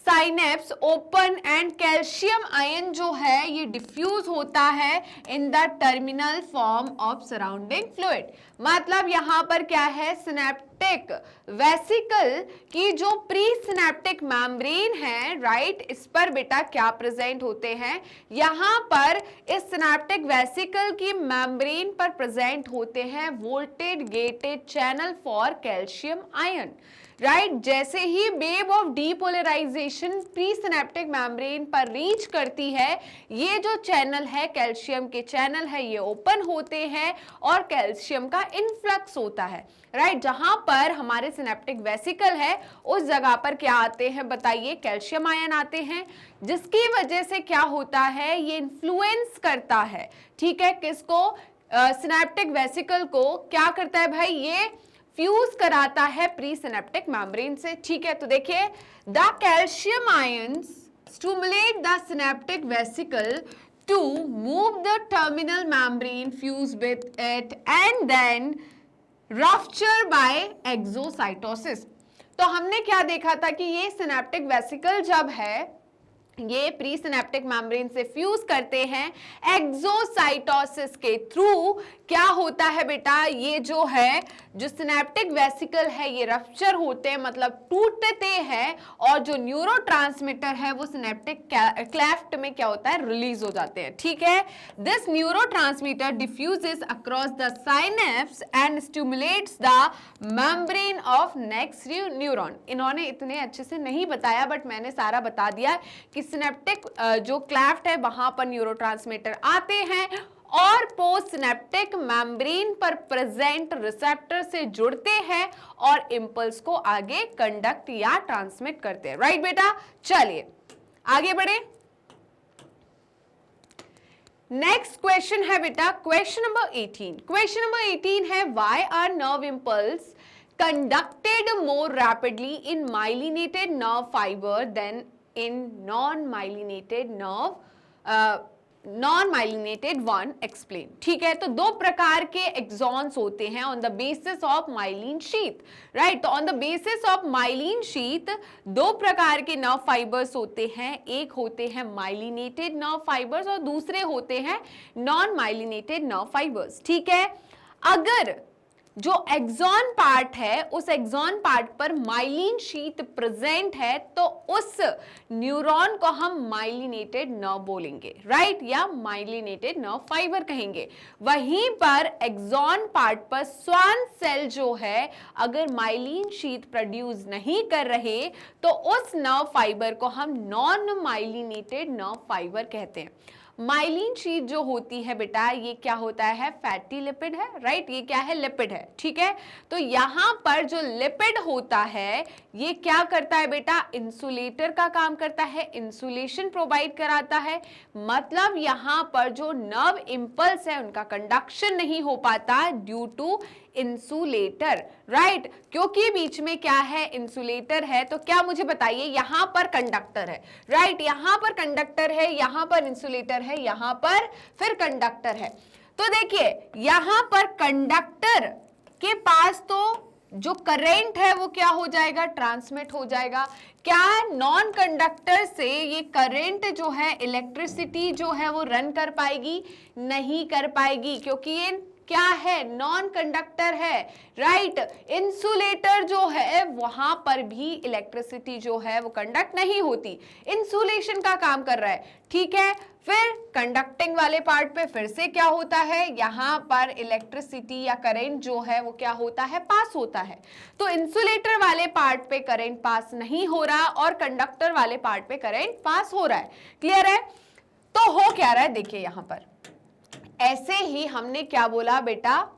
Speaker 1: synapse open and calcium ion जो है ये डिफ्यूज होता है in the terminal form of surrounding fluid. मतलब यहां पर क्या है, सिनेप्टिक वेसिकल की जो प्री सिनेप्टिक मेम्ब्रेन है, राइट, इस पर बेटा क्या प्रेजेंट होते हैं, यहां पर इस सिनेप्टिक वेसिकल की मेम्ब्रेन पर प्रेजेंट होते हैं voltage gated channel for calcium ion, right. जैसे ही wave of depolarization presynaptic membrane पर रीच करती है, ये जो चैनल है कैल्शियम के चैनल है ये ओपन होते हैं और कैल्शियम का इनफ्लक्स होता है, राइट। जहां पर हमारे सिनेप्टिक वेसिकल है उस जगह पर क्या आते हैं बताइए, कैल्शियम आयन आते हैं, जिसकी वजह से क्या होता है, ये इन्फ्लुएंस करता है, ठीक है, किसको, सिनेप्टिक वेसिकल को क्या करता है भाई, ये फ्यूज कराता है प्री सिनेप्टिक मेम्ब्रेन से, ठीक है। तो देखिए, the calcium ions stimulate the synaptic vesicle to move the terminal membrane fuse with it and then rupture by exocytosis. तो हमने क्या देखा था कि ये सिनेप्टिक वेसिकल जब है ये प्री सिनेप्टिक मेम्ब्रेन से फ्यूज करते हैं, एक्सोसाइटोसिस के थ्रू क्या होता है बेटा, ये जो है जो सिनेप्टिक वेसिकल है ये रप्चर होते हैं, मतलब टूटते हैं और जो न्यूरोट्रांसमीटर है वो सिनेप्टिक क्लेफ्ट में क्या होता है, रिलीज हो जाते हैं, ठीक है। This neurotransmitter diffuses across the synapse and stimulates the membrane of next neuron. इन्होंने इतने अच्छे से नहीं बताया बट मैंने सारा बता दिया कि सिनेप्टिक जो क्लेफ्ट है वहां पर न्यूरोट्रांसमीटर आते हैं और पोस्ट सिनेप्टिक मेम्ब्रेन पर प्रेजेंट रिसेप्टर से जुड़ते हैं और इंपल्स को आगे कंडक्ट या ट्रांसमिट करते हैं, राइट बेटा। चलिए आगे बढ़े, नेक्स्ट क्वेश्चन है बेटा क्वेश्चन नंबर 18। क्वेश्चन नंबर 18 है, why are nerve impulse conducted more rapidly in myelinated nerve fiber than in non-myelinated one, explain। ठीक है, तो दो प्रकार के एक्सॉन्स होते हैं on the basis of myelin sheath, right. तो on the basis of myelin sheath दो प्रकार के नर्व फाइबर्स होते हैं, एक होते हैं माइलिनेटेड नर्व फाइबर्स और दूसरे होते हैं नॉन माइलिनेटेड नर्व फाइबर्स, ठीक है। अगर जो एक्सॉन पार्ट है उस एक्सॉन पार्ट पर माइलिन शीथ प्रेजेंट है तो उस न्यूरॉन को हम माइलिनेटेड नर्व बोलेंगे, राइट, या माइलिनेटेड नर्व फाइबर कहेंगे। वहीं पर एक्सॉन पार्ट पर स्वान सेल जो है अगर माइलिन शीथ प्रोड्यूस नहीं कर रहे तो उस नर्व फाइबर को हम नॉन माइलिनेटेड नर्व फाइबर कहते हैं। माइलिन शीथ जो होती है बेटा ये क्या होता है, फैटी लिपिड है, राइट, ये क्या है, लिपिड है, ठीक है। तो यहां पर जो लिपिड होता है ये क्या करता है बेटा, इंसुलेटर का काम करता है, इंसुलेशन प्रोवाइड कराता है। मतलब यहां पर जो नर्व इंपल्स है उनका कंडक्शन नहीं हो पाता ड्यू टू इंसुलेटर, राइट, क्योंकि बीच में क्या है, इंसुलेटर है। तो क्या मुझे बताइए, यहां पर कंडक्टर है, राइट, यहां पर कंडक्टर है, यहां पर इंसुलेटर है, यहां पर फिर कंडक्टर है। तो देखिए यहां पर कंडक्टर के पास तो जो करंट है वो क्या हो जाएगा, ट्रांसमिट हो जाएगा। क्या नॉन कंडक्टर से ये करंट जो है, इलेक्ट्रिसिटी जो है वो रन कर पाएगी, नहीं कर पाएगी, क्योंकि ये क्या है, नॉन कंडक्टर है, राइट। इंसुलेटर जो है वहां पर भी इलेक्ट्रिसिटी जो है वो कंडक्ट नहीं होती, इंसुलेशन का काम कर रहा है, ठीक है। फिर कंडक्टिंग वाले पार्ट पे फिर से क्या होता है, यहां पर इलेक्ट्रिसिटी या करंट जो है वो क्या होता है, पास होता है। तो इंसुलेटर वाले पार्ट पे करंट पास नहीं हो रहा और कंडक्टर वाले पार्ट पे करंट पास हो रहा है, क्लियर है। तो हो क्या रहा है, देखिए यहां पर ऐसे ही हमने क्या बोला बेटा,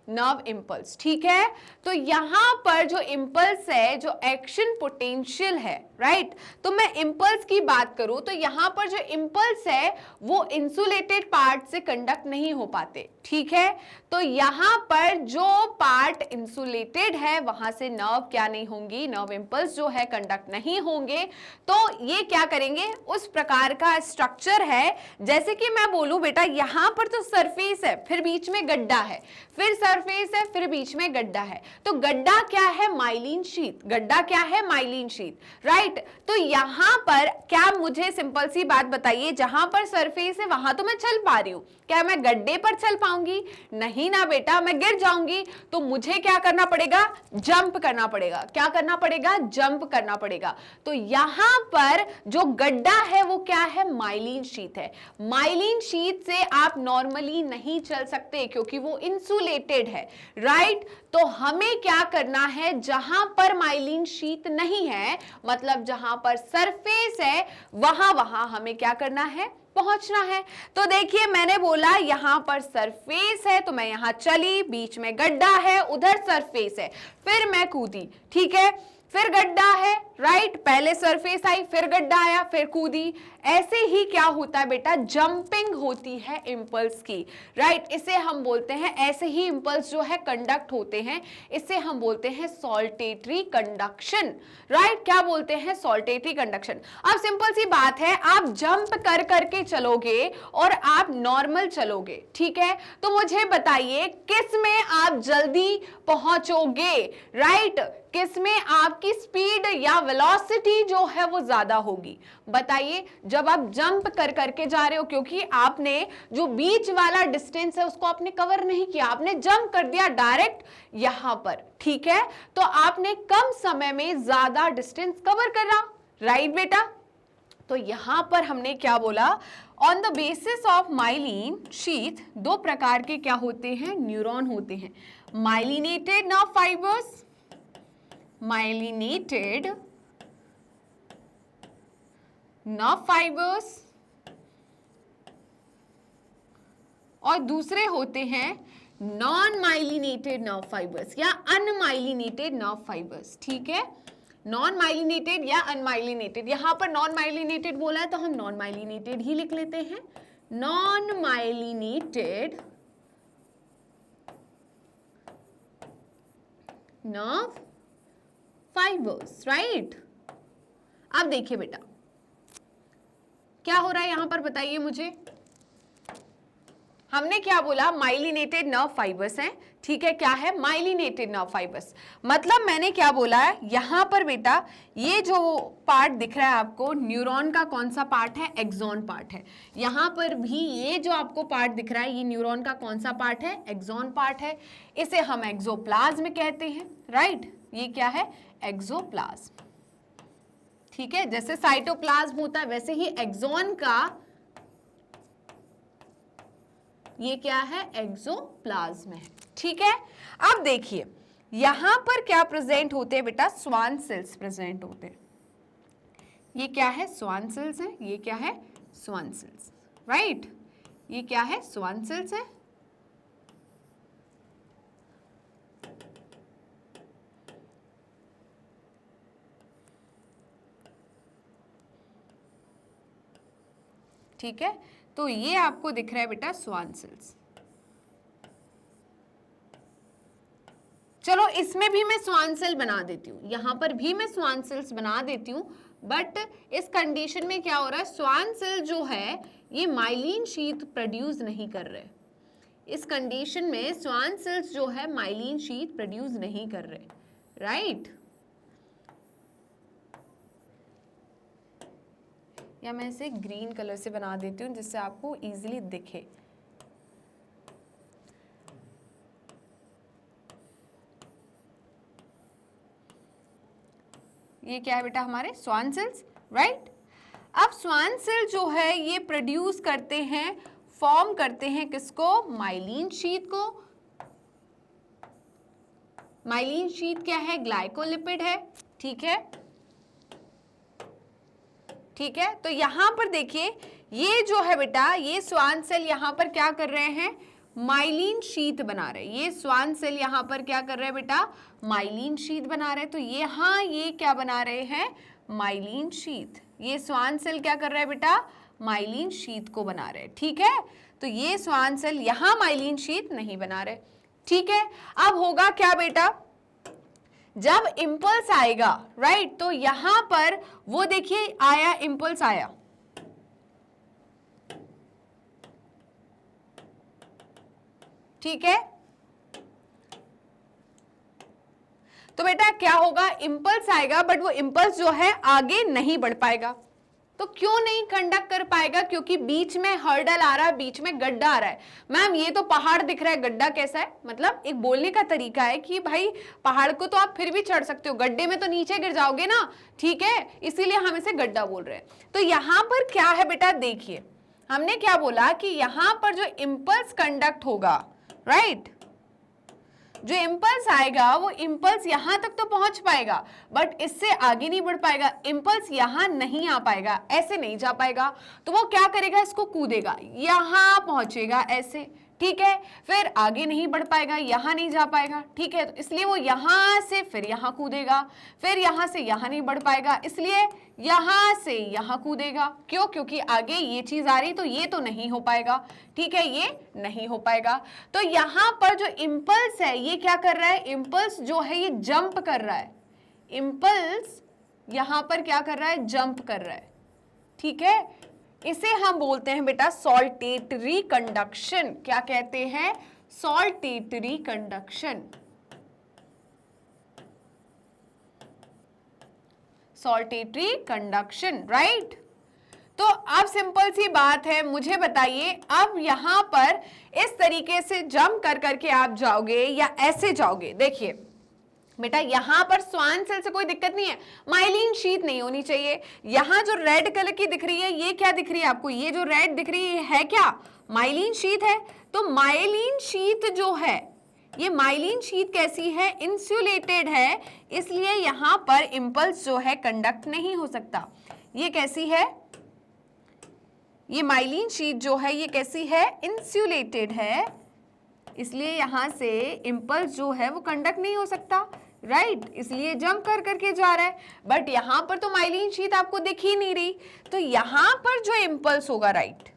Speaker 1: नर्व इंपल्स, ठीक है। तो यहाँ पर जो इम्पल्स है, जो एक्शन पोटेंशियल है, राइट, तो मैं इम्पल्स की बात करूं तो यहाँ पर जो इम्पल्स है वो इंसुलेटेड पार्ट से कंडक्ट नहीं हो पाते, ठीक है। तो यहाँ पर जो पार्ट इंसुलेटेड है वहां से नर्व क्या नहीं होंगी, नर्व इम्पल्स जो है कंडक्ट नहीं होंगे। तो ये क्या करेंगे, उस प्रकार का स्ट्रक्चर है, जैसे कि मैं बोलूं बेटा यहाँ पर तो सरफेस है, फिर बीच में गड्ढा है, फिर सरफेस है, फिर बीच में गड्ढा है। तो गड्ढा क्या है, माइलिन शीथ, गड्ढा क्या है, माइलिन शीथ, राइट। तो यहां पर क्या, मुझे सिंपल सी बात बताइए, जहां पर सरफेस है वहां तो मैं चल पा रही हूं, क्या मैं गड्ढे पर चल पाऊंगी, नहीं ना बेटा, मैं गिर जाऊंगी। तो मुझे क्या करना पड़ेगा, जंप करना पड़ेगा, क्या करना पड़ेगा, जंप करना पड़ेगा। तो यहां पर जो गड्ढा है वो क्या है, माइलिन शीथ है। माइलिन शीथ से आप नॉर्मली नहीं चल सकते क्योंकि वो इंसुलेटेड है, राइट। तो हमें क्या करना है, जहां पर माइलिन शीथ नहीं है, मतलब जहां पर सरफेस है, वहां हमें क्या करना है, पहुंचना है। तो देखिए मैंने बोला यहां पर सरफेस है तो मैं यहां चली, बीच में गड्ढा है, उधर सरफेस है, फिर मैं कूदी, ठीक है, फिर गड्ढा है, राइट, पहले सरफेस आई, फिर गड्ढा आया, फिर कूदी। ऐसे ही क्या होता है बेटा, जंपिंग होती है इंपल्स की, राइट। इसे हम बोलते हैं, ऐसे ही इंपल्स जो है कंडक्ट होते हैं, इसे हम बोलते हैं सॉल्टेटरी कंडक्शन, राइट। क्या बोलते हैं, सॉल्टेटरी कंडक्शन। अब सिंपल सी बात है, आप जंप कर करके चलोगे और आप नॉर्मल चलोगे, ठीक है। तो मुझे बताइए किस में आप जल्दी पहुंचोगे, राइट, किस में आपकी स्पीड या वेलोसिटी जो है वो ज्यादा होगी, बताइए। जब आप जंप कर करके जा रहे हो, क्योंकि आपने जो बीच वाला डिस्टेंस है उसको आपने कवर नहीं किया, आपने जंप कर दिया डायरेक्ट यहां पर, ठीक है, तो आपने कम समय में ज्यादा डिस्टेंस कवर करा, राइट बेटा। तो यहां पर हमने क्या बोला, on the basis of myelin sheath दो प्रकार के क्या होते हैं, न्यूरॉन होते हैं, myelinated nerve fibres, myelinated nerve fibres, और दूसरे होते हैं नॉन माइलिनेटेड नर्व फाइबर्स या अनमाइलिनेटेड नर्व फाइबर्स, ठीक है। नॉन माइलिनेटेड या अनमाइलिनेटेड, यहां पर नॉन माइलिनेटेड बोला है तो हम नॉन माइलिनेटेड ही लिख लेते हैं, non myelinated nerve fibres, right. अब देखिए बेटा क्या हो रहा है यहां पर, बताइए मुझे। हमने क्या बोला, माइलिनेटेड नर्व फाइबर्स हैं, ठीक है, क्या है, माइलिनेटेड नर्व फाइबर्स। मतलब मैंने क्या बोला है यहां पर बेटा, ये जो पार्ट दिख रहा है आपको, न्यूरॉन का कौन सा पार्ट है, एक्सॉन पार्ट है। यहां पर भी ये जो आपको पार्ट दिख रहा है, ये न्यूरॉन का कौन सा पार्ट है, एक्सॉन पार्ट है। इसे हम एक्सोप्लाज्म कहते हैं, राइट। ये क्या है, एक्सोप्लाज्म, ठीक है। जैसे साइटोप्लाज्म होता है वैसे ही एक्सॉन का ये क्या है, एक्सोप्लाज्म है, ठीक है। अब देखिए यहां पर क्या प्रेजेंट होते हैं बेटा, स्वान सेल्स प्रेजेंट होते हैं। ये क्या है, स्वान सेल्स है, ये क्या है, स्वान सेल्स, राइट। ये क्या है, स्वान सेल्स है, ठीक है। तो ये आपको दिख रहा है बेटा स्वान सेल्स। चलो इसमें भी मैं स्वान सेल बना देती हूँ, यहां पर भी मैं स्वान सेल्स बना देती हूँ, बट इस कंडीशन में क्या हो रहा है, स्वान सेल जो है ये माइलिन शीथ प्रोड्यूस नहीं कर रहे। इस कंडीशन में स्वान सेल्स जो है माइलिन शीथ प्रोड्यूस नहीं कर रहे, राइट। या मैं इसे ग्रीन कलर से बना देती हूँ जिससे आपको इजीली दिखे। ये क्या है बेटा, हमारे स्वान सेल्स, राइट। अब स्वान सेल जो है ये प्रोड्यूस करते हैं, फॉर्म करते हैं किसको, माइलिन शीथ को। माइलिन शीथ क्या है, ग्लाइकोलिपिड है, ठीक है, ठीक है। तो यहां पर देखिए ये जो है बेटा, ये स्वान सेल यहां पर क्या कर रहे हैं, माइलिन शीत बना रहे, ये स्वान सेल यहाँ पर क्या कर रहे हैं बेटा, माइलिन शीत बना रहे हैं। तो ये हाँ, ये क्या बना रहे हैं, माइलिन शीत। ये स्वान सेल क्या कर रहा है बेटा, माइलिन शीत को बना रहे हैं, ठीक है। तो ये स्वान सेल यहाँ माइलिन शीत नहीं बना रहे, ठीक है। अब होगा क्या बेटा, जब इंपल्स आएगा, राइट, तो यहां पर वो देखिए आया, इंपल्स आया, ठीक है। तो बेटा क्या होगा, इंपल्स आएगा बट वो इंपल्स जो है आगे नहीं बढ़ पाएगा। तो क्यों नहीं कंडक्ट कर पाएगा, क्योंकि बीच में हर्डल आ रहा है, बीच में गड्ढा आ रहा है। मैम ये तो पहाड़ दिख रहा है, गड्ढा कैसा है, मतलब एक बोलने का तरीका है कि भाई पहाड़ को तो आप फिर भी चढ़ सकते हो, गड्ढे में तो नीचे गिर जाओगे ना, ठीक है, इसीलिए हम इसे गड्ढा बोल रहे हैं। तो यहां पर क्या है बेटा, देखिए हमने क्या बोला कि यहां पर जो इंपल्स कंडक्ट होगा, राइट, जो इंपल्स आएगा वो इंपल्स यहां तक तो पहुंच पाएगा बट इससे आगे नहीं बढ़ पाएगा, इंपल्स यहां नहीं आ पाएगा, ऐसे नहीं जा पाएगा। तो वो क्या करेगा, इसको कूदेगा, यहां पहुंचेगा ऐसे, ठीक है, फिर आगे नहीं बढ़ पाएगा, यहां नहीं जा पाएगा, ठीक है। तो इसलिए वो यहां से फिर यहां कूदेगा, फिर यहां से यहां नहीं बढ़ पाएगा, इसलिए यहां से यहां कूदेगा। क्यों, क्योंकि आगे ये चीज आ रही, तो ये तो नहीं हो पाएगा, ठीक है, ये नहीं हो पाएगा। तो यहां पर जो इंपल्स है ये क्या कर रहा है, इंपल्स जो है ये जंप कर रहा है, इंपल्स यहां पर क्या कर रहा है, जंप कर रहा है, ठीक है। इसे हम बोलते हैं बेटा सॉल्टेटरी कंडक्शन। क्या कहते हैं, saltatory conduction, saltatory conduction, right. तो अब सिंपल सी बात है, मुझे बताइए अब यहां पर इस तरीके से जंप कर करके आप जाओगे या ऐसे जाओगे, देखिए बेटा यहां पर स्वान सेल से कोई दिक्कत नहीं है, माइलिन शीत नहीं होनी चाहिए। यहां जो रेड कलर की दिख रही है ये क्या दिख रही है आपको, ये जो रेड दिख रही है क्या, माइलिन शीत है। तो माइलिन शीत जो है, ये माइलिन शीत कैसी है, इंसुलेटेड है, इसलिए यहां पर इंपल्स जो है कंडक्ट नहीं हो सकता। ये कैसी है, ये माइलिन शीट जो है ये कैसी है, इंसुलेटेड है, इसलिए यहां से इंपल्स जो है वो कंडक्ट नहीं हो सकता, राइट, इसलिए जंप कर करके जा रहा है। बट यहां पर तो माइलिन शीट आपको दिख ही नहीं रही, तो यहां पर जो इंपल्स होगा, राइट,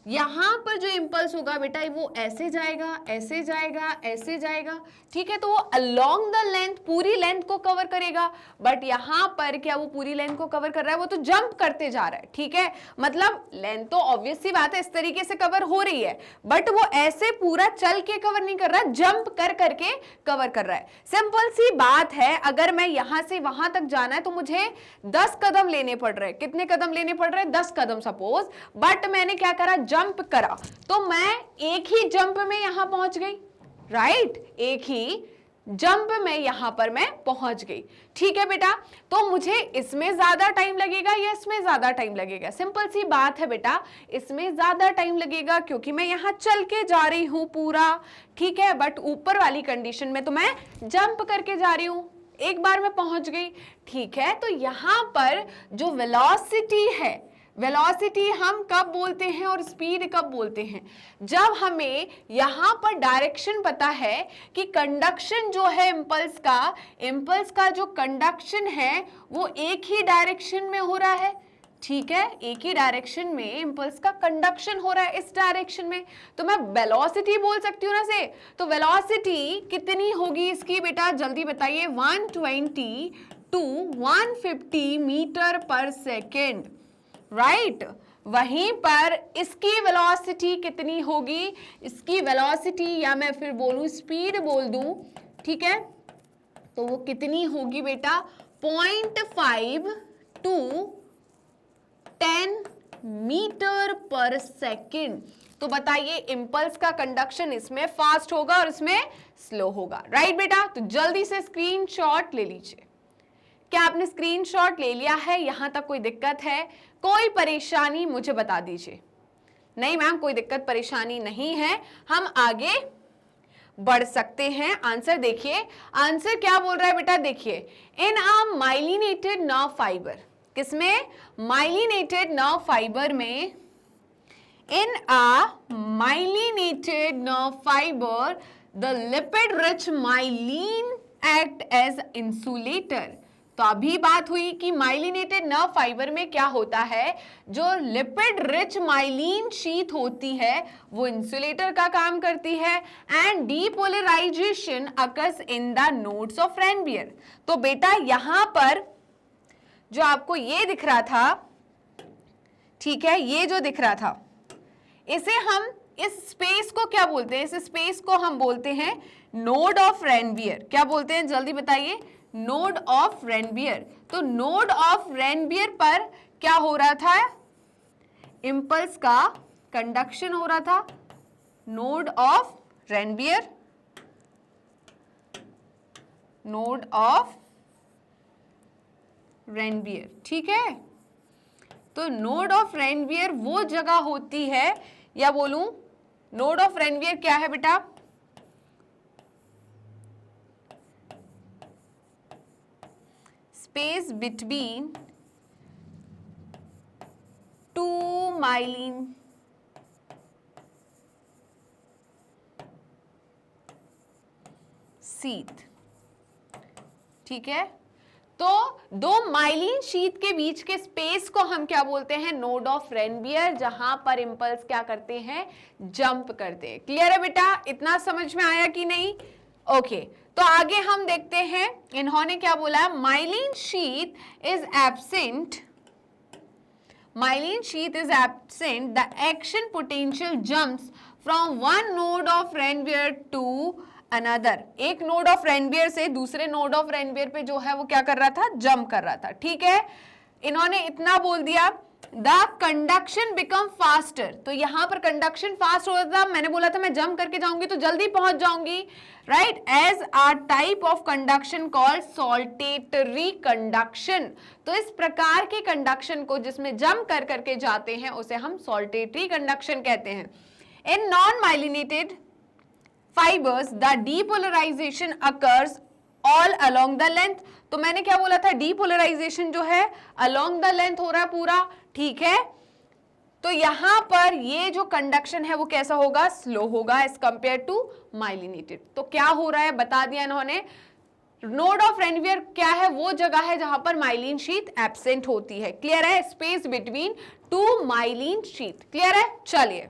Speaker 1: यहां पर जो इंपल्स होगा बेटा वो ऐसे जाएगा, ऐसे जाएगा, ऐसे जाएगा, ठीक है। तो वो अलोंग द लेंथ, पूरी लेंथ को कवर करेगा। बट यहां पर क्या वो पूरी लेंथ को कवर कर रहा है, वो तो जंप करते जा रहा है, ठीक है। मतलब लेंथ तो ऑब्वियस सी बात है इस तरीके से कवर हो रही है, बट वो ऐसे पूरा चल के कवर नहीं कर रहा, जंप कर करके कवर कर रहा है। सिंपल सी बात है, अगर मैं यहां से वहां तक जाना है तो मुझे 10 कदम लेने पड़ रहे हैं। कितने कदम लेने पड़ रहे हैं, 10 कदम सपोज, बट मैंने क्या करा, जंप करा, तो मैं एक ही जंप में यहां पहुंच गई, राइट, एक ही जंप में यहां पर मैं पहुंच गई, ठीक है बेटा। तो मुझे इसमें ज्यादा टाइम लगेगा या इसमें ज्यादा टाइम लगेगा, सिंपल सी बात है बेटा, इसमें ज्यादा टाइम लगेगा क्योंकि मैं यहां चल के जा रही हूं पूरा, ठीक है। बट ऊपर वाली कंडीशन में तो मैं जंप करके जा रही हूं, एक बार मैं पहुंच गई, ठीक है। तो यहां पर जो वेलोसिटी है, वेलोसिटी हम कब बोलते हैं और स्पीड कब बोलते हैं, जब हमें यहां पर डायरेक्शन पता है कि कंडक्शन जो है इंपल्स का जो कंडक्शन है वो एक ही डायरेक्शन में हो रहा है, ठीक है, एक ही डायरेक्शन में इंपल्स का कंडक्शन हो रहा है, इस डायरेक्शन में, तो मैं वेलोसिटी बोल सकती हूँ ना से। तो वेलोसिटी कितनी होगी इसकी बेटा, जल्दी बताइए, 120 to 150 मीटर पर सेकेंड, राइट। वहीं पर इसकी वेलोसिटी कितनी होगी, इसकी वेलोसिटी या मैं फिर बोलूं स्पीड बोल दूं, ठीक है, तो वो कितनी होगी बेटा, 0.5 to 10 मीटर पर सेकेंड। तो बताइए इंपल्स का कंडक्शन इसमें फास्ट होगा और इसमें स्लो होगा, राइट बेटा। तो जल्दी से स्क्रीनशॉट ले लीजिए। क्या आपने स्क्रीनशॉट ले लिया है, यहां तक कोई दिक्कत है, कोई परेशानी मुझे बता दीजिए। नहीं मैम कोई दिक्कत परेशानी नहीं है, हम आगे बढ़ सकते हैं। आंसर देखिए, आंसर क्या बोल रहा है बेटा, देखिए, इन अ माइलिनेटेड नर्व फाइबर, किसमें, माइलिनेटेड नर्व फाइबर में In a myelinated nerve fiber, the lipid-rich myelin act as insulator. तो अभी बात हुई कि माइलिनेटेड नर्व फाइबर में क्या होता है, जो लिपिड रिच माइलिन शीट होती है वो इंसुलेटर का काम करती है and depolarization occurs in the nodes of Ranvier. तो बेटा यहां पर जो आपको ये दिख रहा था, ठीक है, ये जो दिख रहा था, इसे हम, इस स्पेस को क्या बोलते हैं? इस स्पेस को हम बोलते हैं नोड ऑफ रेनबियर। क्या बोलते हैं, जल्दी बताइए? Node of Ranvier. तो नोड ऑफ रेनबियर पर क्या हो रहा था? इंपल्स का कंडक्शन हो रहा था। नोड ऑफ रेनबियर, नोड ऑफ रेनबियर, ठीक है। तो नोड ऑफ रेनबियर वो जगह होती है, या बोलूं नोड ऑफ रेनबियर क्या है बेटा? Space between two myelin sheath, ठीक है। तो दो माइलिन शीट के बीच के स्पेस को हम क्या बोलते हैं? नोड ऑफ रेनबियर, जहां पर इंपल्स क्या करते हैं? जंप करते हैं। क्लियर है बेटा? इतना समझ में आया कि नहीं? ओके, तो आगे हम देखते हैं इन्होंने क्या बोला। Myelin sheath is absent, myelin sheath is absent, the action potential jumps from one node of Ranvier to another. एक नोड ऑफ रेनबियर से दूसरे नोड ऑफ रेनबियर पे जो है वो क्या कर रहा था? जंप कर रहा था, ठीक है। इन्होंने इतना बोल दिया, द कंडक्शन बिकम फास्टर। तो यहां पर कंडक्शन फास्ट हो रहा था। मैंने बोला था मैं जंप करके जाऊंगी तो जल्दी पहुंच जाऊंगी, right. As a type of conduction called saltatory conduction. तो इस प्रकार के कंडक्शन को जिसमें जंप कर करके जाते हैं उसे हम सॉल्टेटरी कंडक्शन कहते हैं। In non myelinated fibers the depolarization occurs all along the length। तो मैंने क्या बोला था? डीपोलराइजेशन जो है along the length हो रहा है पूरा, ठीक है। तो यहां पर ये जो कंडक्शन है वो कैसा होगा? स्लो होगा एज कंपेयर टू माइलिनेटेड। तो क्या हो रहा है बता दिया इन्होंने। नोड ऑफ रेनबियर क्या है? वो जगह है जहां पर माइलिन शीट एब्सेंट होती है। क्लियर है? Space between two myelin sheath. Clear है? चलिए,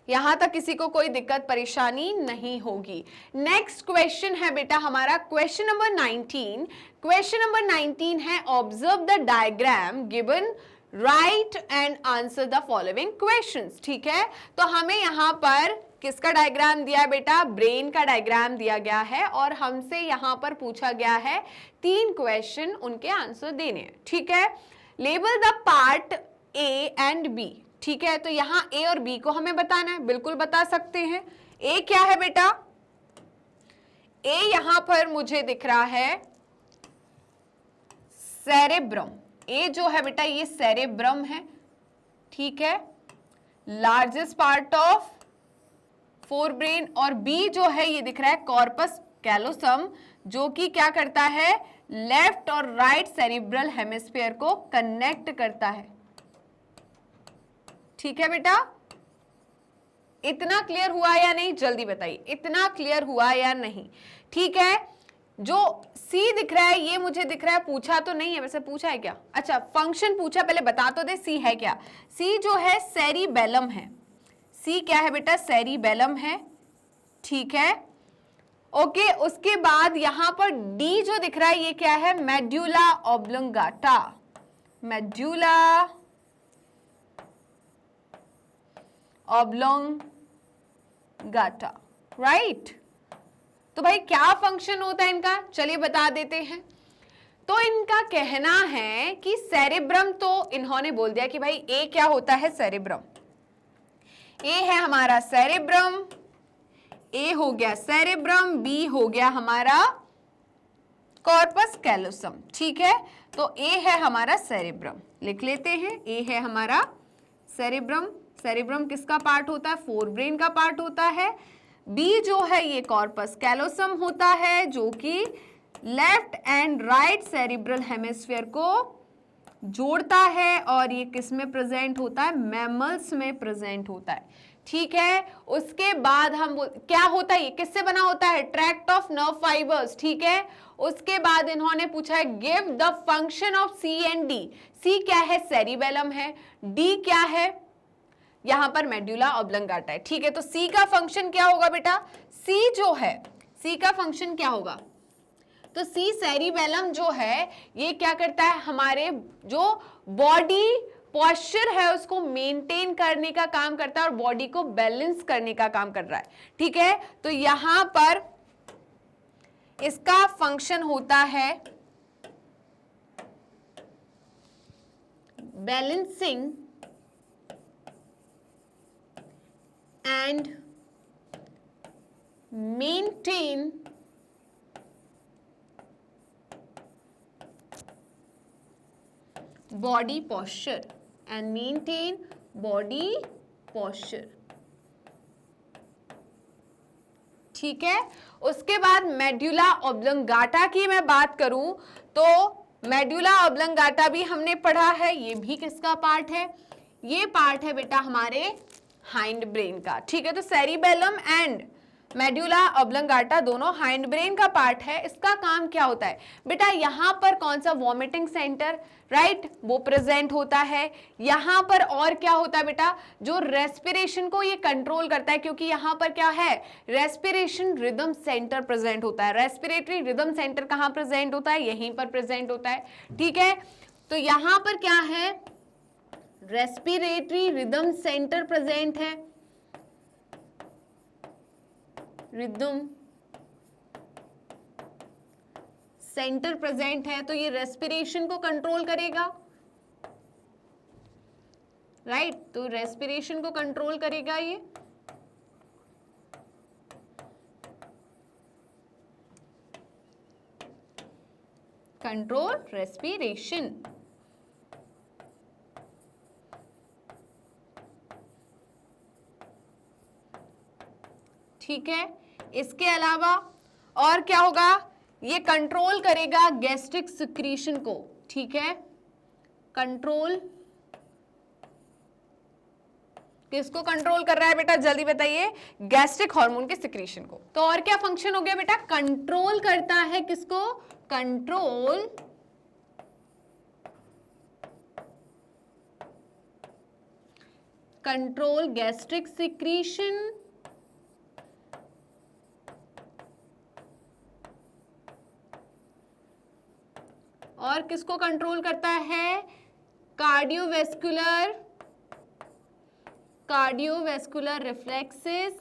Speaker 1: यहां तक किसी को कोई दिक्कत परेशानी नहीं होगी। नेक्स्ट क्वेश्चन है बेटा हमारा क्वेश्चन नंबर 19। क्वेश्चन नंबर 19 है, observe the diagram given, right and answer the following questions. ठीक है, तो हमें यहां पर किसका डायग्राम दिया है बेटा? ब्रेन का डायग्राम दिया गया है और हमसे यहां पर पूछा गया है 3 क्वेश्चन, उनके आंसर देने हैं। ठीक है, label the part A and B. ठीक है, तो यहां ए और बी को हमें बताना है। बिल्कुल बता सकते हैं। ए क्या है बेटा? ए यहां पर मुझे दिख रहा है सेरेब्रम। ए जो है बेटा ये सेरेब्रम है, ठीक है, लार्जेस्ट पार्ट ऑफ फोरब्रेन। और बी जो है ये दिख रहा है कॉर्पस कैलोसम, जो कि क्या करता है? लेफ्ट और राइट सेरिब्रल हेमिस्फीयर को कनेक्ट करता है। ठीक है बेटा, इतना क्लियर हुआ या नहीं? जल्दी बताइए, इतना क्लियर हुआ या नहीं? ठीक है, जो सी दिख रहा है ये मुझे दिख रहा है, पूछा तो नहीं है, वैसे पूछा है क्या? अच्छा, फंक्शन पूछा, पहले बता तो दे सी है क्या। सी जो है सेरिबेलम है। सी क्या है बेटा? सेरिबेलम है, ठीक है। ओके, उसके बाद यहां पर डी जो दिख रहा है ये क्या है? Medulla oblongata. Medulla oblongata, right. तो भाई क्या फंक्शन होता है इनका? चलिए बता देते हैं। तो इनका कहना है कि सेरेब्रम, तो इन्होंने बोल दिया कि भाई ए क्या होता है? सेरेब्रम। ए है हमारा सेरेब्रम, ए हो गया सेरेब्रम, बी हो गया हमारा कॉर्पस कैलोसम। ठीक है, तो ए है हमारा सेरेब्रम, लिख लेते हैं। ए है हमारा सेरेब्रम। सेरेब्रम किसका पार्ट होता है? फोरब्रेन का पार्ट होता है। बी जो है ये कॉर्पस कैलोसम होता है, जो कि left and right cerebral hemisphere को जोड़ता है और ये किस में प्रेजेंट होता है, मैमल्स में प्रेजेंट होता है, ठीक है। उसके बाद हम क्या होता है, ये किससे बना होता है, ट्रैक्ट ऑफ नर्व फाइबर्स, ठीक है। उसके बाद इन्होंने पूछा है give the function of C and D. C क्या है, सेरिबेलम है, डी क्या है, यहां पर मेडुला ऑब्लंगाटा है, ठीक है। तो सी का फंक्शन क्या होगा बेटा, सी जो है, सी का फंक्शन क्या होगा, तो सी सेरिबेलम जो है ये क्या करता है, हमारे जो बॉडी पॉस्चर है उसको मेंटेन करने का काम करता है और बॉडी को बैलेंस करने का काम कर रहा है, ठीक है। तो यहां पर इसका फंक्शन होता है balancing and maintain body posture and maintain body posture, ठीक है। उसके बाद मेडुला ऑब्लंगाटा की मैं बात करूं तो मेडुला ऑब्लंगाटा भी हमने पढ़ा है, ये भी किसका पार्ट है, ये पार्ट है बेटा हमारे हाइंड ब्रेन का, ठीक है। तो सेरिबेलम एंड मेडुला ऑब्लंगाटा दोनों हाइंड ब्रेन का पार्ट है। इसका काम क्या होता है बेटा, यहां पर कौन सा, वॉमिटिंग सेंटर, राइट, वो प्रेजेंट होता है। यहां पर और क्या होता है बेटा, जो रेस्पिरेशन को ये कंट्रोल करता है, क्योंकि यहां पर क्या है, रेस्पिरेशन रिदम सेंटर प्रेजेंट होता है। रेस्पिरेटरी रिदम सेंटर कहां प्रेजेंट होता है, यहीं पर प्रेजेंट होता है, ठीक है। तो यहां पर क्या है, रेस्पिरेटरी रिदम सेंटर प्रेजेंट है, रिदम सेंटर प्रेजेंट है, तो ये रेस्पिरेशन को कंट्रोल करेगा, राइट, तो रेस्पिरेशन को कंट्रोल करेगा ये। कंट्रोल रेस्पिरेशन, ठीक है। इसके अलावा और क्या होगा, ये कंट्रोल करेगा गैस्ट्रिक सिक्रीशन को, ठीक है। कंट्रोल किसको कंट्रोल कर रहा है बेटा, जल्दी बताइए, गैस्ट्रिक हार्मोन के सिक्रीशन को। तो और क्या फंक्शन हो गया बेटा, कंट्रोल करता है किसको, कंट्रोल कंट्रोल गैस्ट्रिक सिक्रीशन और किसको कंट्रोल करता है, कार्डियोवैस्कुलर रिफ्लेक्सेस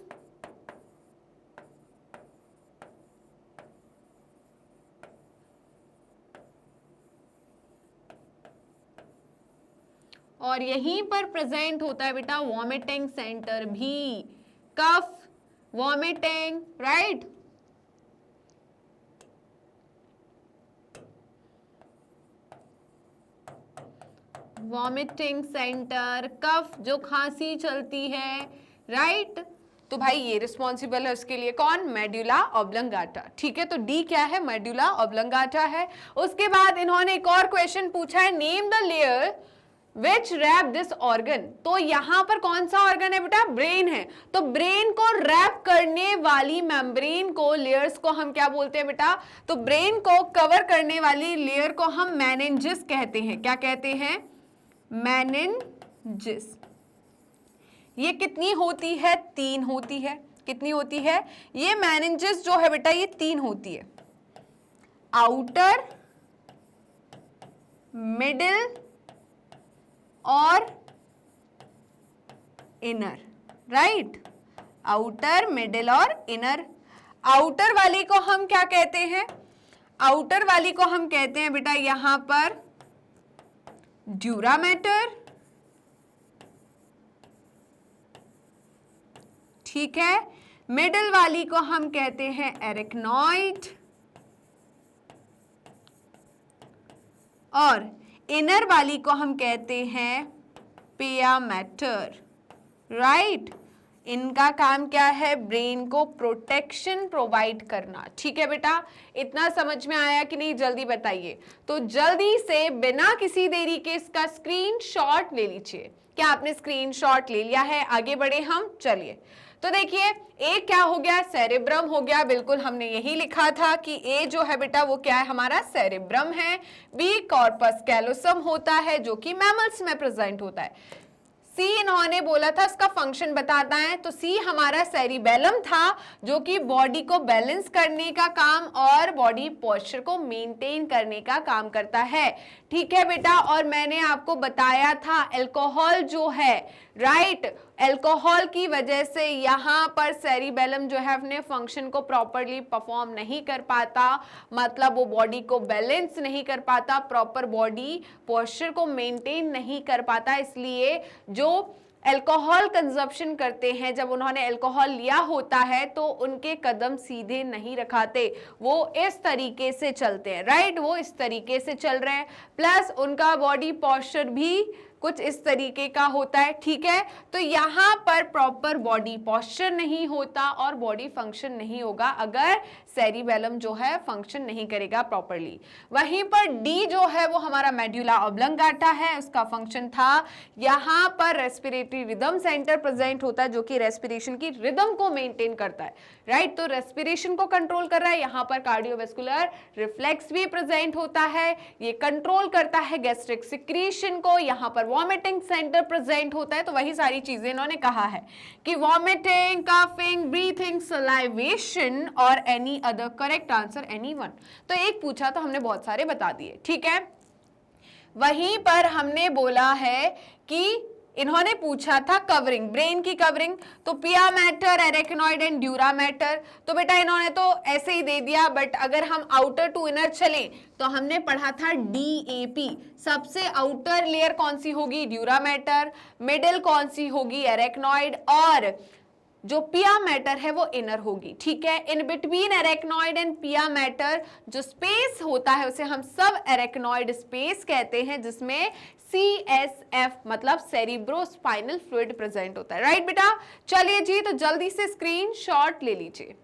Speaker 1: और यहीं पर प्रेजेंट होता है बेटा वॉमिटिंग सेंटर भी, कफ, वॉमिटिंग, राइट। वॉमिटिंग सेंटर, कफ, जो खांसी चलती है, राइट, तो भाई ये रिस्पॉन्सिबल है उसके लिए, कौन, मेडुला ऑब्लंगाटा, ठीक है। तो डी क्या है, मेडुला ऑब्लंगाटा है। उसके बाद इन्होंने एक और क्वेश्चन पूछा है, name the layer which wrap this organ. तो यहां पर कौन सा ऑर्गन है बेटा, ब्रेन है। तो ब्रेन को रैप करने वाली मेम्ब्रेन को, लेयर्स को हम क्या बोलते हैं बेटा, तो ब्रेन को कवर करने वाली लेयर को हम मेनिंजेस कहते हैं। क्या कहते हैं, मेनिंजेस। ये कितनी होती है, 3 होती है। कितनी होती है, ये मेनिंजेस जो है बेटा ये 3 होती है, आउटर, मिडिल और इनर, राइट, आउटर, मिडिल और इनर। आउटर वाली को हम क्या कहते हैं, आउटर वाली को हम कहते हैं बेटा यहां पर ड्यूरा मैटर, ठीक है। मिडिल वाली को हम कहते हैं एरिकनॉइड और इनर वाली को हम कहते हैं पिया मैटर, राइट। इनका काम क्या है? ब्रेन को प्रोटेक्शन प्रोवाइड करना। ठीक है बेटा, इतना समझ में आया कि नहीं? जल्दी बताइए। तो जल्दी से बिना किसी देरी के इसका स्क्रीनशॉट ले लीजिए। क्या आपने स्क्रीनशॉट ले लिया है? आगे बढ़े हम, चलिए। तो देखिए, ए क्या हो गया? सेरेब्रम हो गया। बिल्कुल हमने यही लिखा था कि ए जो है बेटा वो क्या है? हमारा सेरेब्रम है। बी कॉर्पस कैलोसम होता है जो कि मैमल्स में प्रेजेंट होता है। सी इन्होंने बोला था इसका फंक्शन बताता है, तो सी हमारा सेरिबेलम था जो कि बॉडी को बैलेंस करने का काम और बॉडी पोस्चर को मेंटेन करने का काम करता है। ठीक है बेटा, और मैंने आपको बताया था अल्कोहल जो है, राइट, अल्कोहल की वजह से यहाँ पर सेरिबेलम जो है अपने फंक्शन को प्रॉपरली परफॉर्म नहीं कर पाता, मतलब वो बॉडी को बैलेंस नहीं कर पाता, प्रॉपर बॉडी पोस्चर को मेंटेन नहीं कर पाता। इसलिए जो अल्कोहल कंजप्शन करते हैं, जब उन्होंने अल्कोहल लिया होता है तो उनके कदम सीधे नहीं रखाते, वो इस तरीके से चलते हैं, राइट, वो इस तरीके से चल रहे हैं। प्लस उनका बॉडी पोस्चर भी कुछ इस तरीके का होता है। ठीक है, तो यहाँ पर प्रॉपर बॉडी पोस्चर नहीं होता और बॉडी फंक्शन नहीं होगा अगर सेरिबेलम जो है फंक्शन नहीं करेगा प्रॉपरली। वहीं पर डी जो है वो हमारा मेडुला ऑब्लंगाटा है, उसका फंक्शन था यहाँ पर रेस्पिरेटरी रिदम सेंटर प्रेजेंट होता है जो कि रेस्पिरेशन की रिदम को मेंटेन करता है, राइट, तो रेस्पिरेशन को कंट्रोल कर रहा है। यहाँ पर कार्डियोवैस्कुलर रिफ्लेक्स भी प्रेजेंट होता है, ये कंट्रोल करता है गैस्ट्रिक सिक्रीशन को। यहाँ पर वॉमिटिंग सेंटर प्रेजेंट होता है। तो वही सारी चीजें इन्होंने कहा है कि वॉमिटिंग, कफिंग, ब्रीथिंग, सलाइवेशन और any other. Correct answer any one. तो एक पूछा तो हमने बहुत सारे बता दिए। ठीक है, वहीं पर हमने बोला है कि इन्होंने पूछा था कवरिंग, ब्रेन की कवरिंग, तो पिया matter, arachnoid and dura mater. तो बेटा इन्होंने तो ऐसे ही दे दिया, बट अगर हम आउटर टू इनर चलें तो हमने पढ़ा था DAP। सबसे आउटर लेयर कौन सी होगी? Dura mater. मिडिल कौन सी होगी? एरेक्नॉइड। और जो पिया मैटर है वो इनर होगी। ठीक है, इन बिटवीन एरेक्नॉइड एंड पिया मैटर जो स्पेस होता है उसे हम सब एरेक्नॉइड स्पेस कहते हैं, जिसमें CSF मतलब सेरिब्रोस्पाइनल फ्लूइड प्रेजेंट होता है, राइट बेटा। चलिए जी, तो जल्दी से स्क्रीनशॉट ले लीजिए।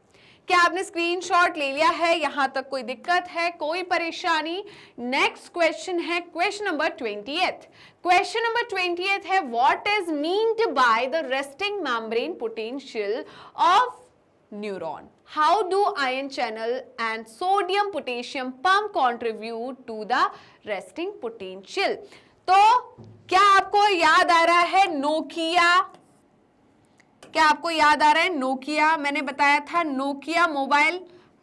Speaker 1: क्या आपने स्क्रीनशॉट ले लिया है? यहां तक कोई दिक्कत है, कोई परेशानी? नेक्स्ट क्वेश्चन है question number 20th। Question number 20th है, what is meant by the resting membrane potential of neuron? How do ion channel and sodium potassium pump contribute to the resting potential? तो क्या आपको याद आ रहा है Nokia? क्या आपको याद आ रहा है नोकिया? मैंने बताया था नोकिया मोबाइल,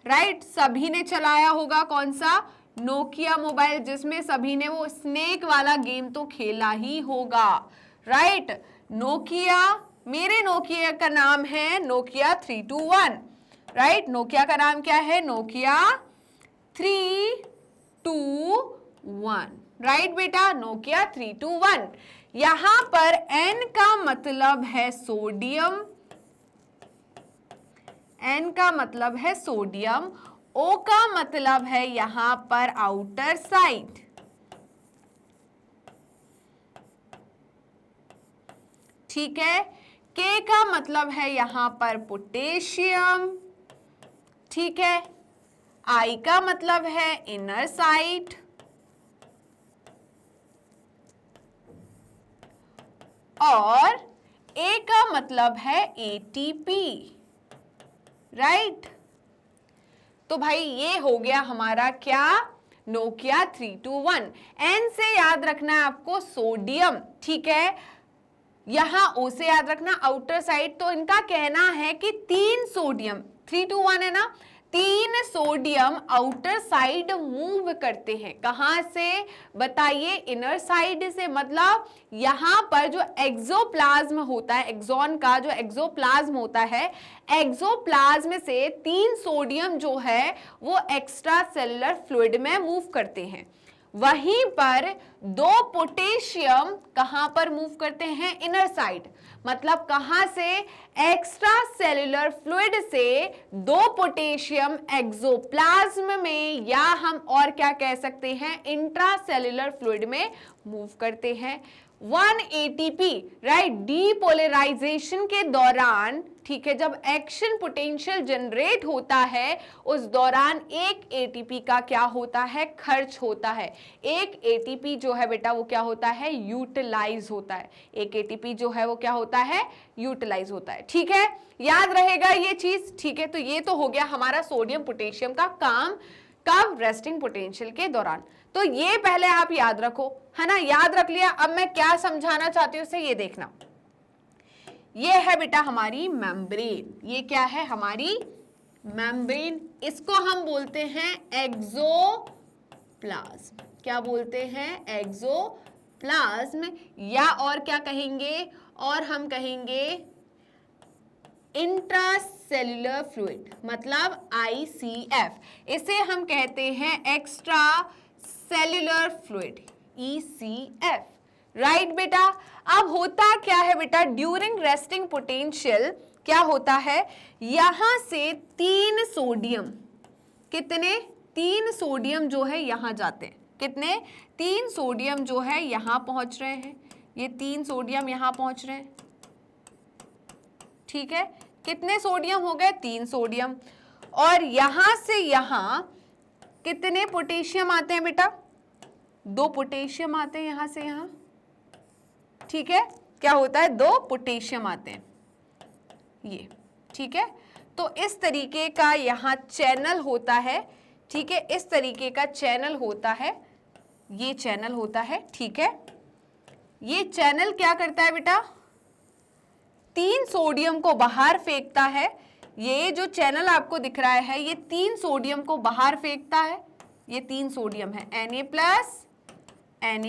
Speaker 1: राइट, सभी ने चलाया होगा। कौन सा? नोकिया मोबाइल, जिसमें सभी ने वो स्नेक वाला गेम तो खेला ही होगा, राइट। नोकिया, मेरे नोकिया का नाम है नोकिया 321, राइट। नोकिया का नाम क्या है? नोकिया 321, राइट बेटा, नोकिया 321। यहां पर N का मतलब है सोडियम, N का मतलब है सोडियम, O का मतलब है यहां पर आउटर साइड, ठीक है। K का मतलब है यहां पर पोटेशियम, ठीक है। I का मतलब है इनर साइड, और A का मतलब है ATP, राइट। तो भाई ये हो गया हमारा क्या? नोकिया 321। N से याद रखना है आपको सोडियम, ठीक है। यहां O से याद रखना आउटर साइड। तो इनका कहना है कि 3 सोडियम, 321 है ना, 3 सोडियम आउटर साइड मूव करते हैं। कहां से बताइए? इनर साइड से। मतलब यहां पर जो एक्सोप्लाज्म होता है, एक्सॉन का जो एक्सोप्लाज्म होता है, एक्सोप्लाज्म से 3 सोडियम जो है वो एक्स्ट्रा सेलुलर फ्लूइड में मूव करते हैं। वहीं पर 2 पोटेशियम कहां पर मूव करते हैं? Inner side. मतलब कहां से? एक्स्ट्रा सेलुलर फ्लूइड से 2 पोटेशियम एक्सोप्लाज्म में, या हम और क्या कह सकते हैं, इंट्रा सेलुलर फ्लूइड में मूव करते हैं। 1 एटीपी, राइट, डीपोलराइजेशन के दौरान, ठीक है, जब एक्शन पोटेंशियल जनरेट होता है उस दौरान एक एटीपी का क्या होता है, खर्च होता है। एक एटीपी जो है बेटा वो क्या होता है, यूटिलाइज होता है। एक एटीपी जो है वो क्या होता है, यूटिलाइज होता है। ठीक है, याद रहेगा ये चीज। ठीक है, तो ये तो हो गया हमारा सोडियम पोटेशियम का काम, कब, रेस्टिंग पोटेंशियल के दौरान। तो ये पहले आप याद रखो, है ना, याद रख लिया। अब मैं क्या समझाना चाहती हूं उसे ये देखना। ये है बेटा हमारी मेम्ब्रेन, ये क्या है, हमारी मेम्ब्रेन। इसको हम बोलते हैं एक्सोप्लाज्म। क्या बोलते हैं, एक्सोप्लाज्म, या और क्या कहेंगे, और हम कहेंगे इंट्रासेल्युलर फ्लूइड, मतलब ICF। इसे हम कहते हैं extra cellular fluid, ECF, right बेटा। अब होता क्या है बेटा, ड्यूरिंग रेस्टिंग पोटेंशियल क्या होता है, यहां से 3 सोडियम, कितने, 3 सोडियम जो है यहां जाते हैं। कितने, 3 सोडियम जो है यहां पहुंच रहे हैं। ये 3 सोडियम यहां पहुंच रहे हैं। ठीक है, कितने सोडियम हो गए, 3 सोडियम। और यहां से यहां कितने पोटेशियम आते हैं बेटा, 2 पोटेशियम आते हैं यहां से यहां। ठीक है, क्या होता है, 2 पोटेशियम आते हैं ये। ठीक है, तो इस तरीके का यहां चैनल होता है। ठीक है, इस तरीके का चैनल होता है, ये चैनल होता है। ठीक है, ये चैनल क्या करता है बेटा, 3 सोडियम को बाहर फेंकता है। ये जो चैनल आपको दिख रहा है ये 3 सोडियम को बाहर फेंकता है। ये 3 सोडियम है, Na+,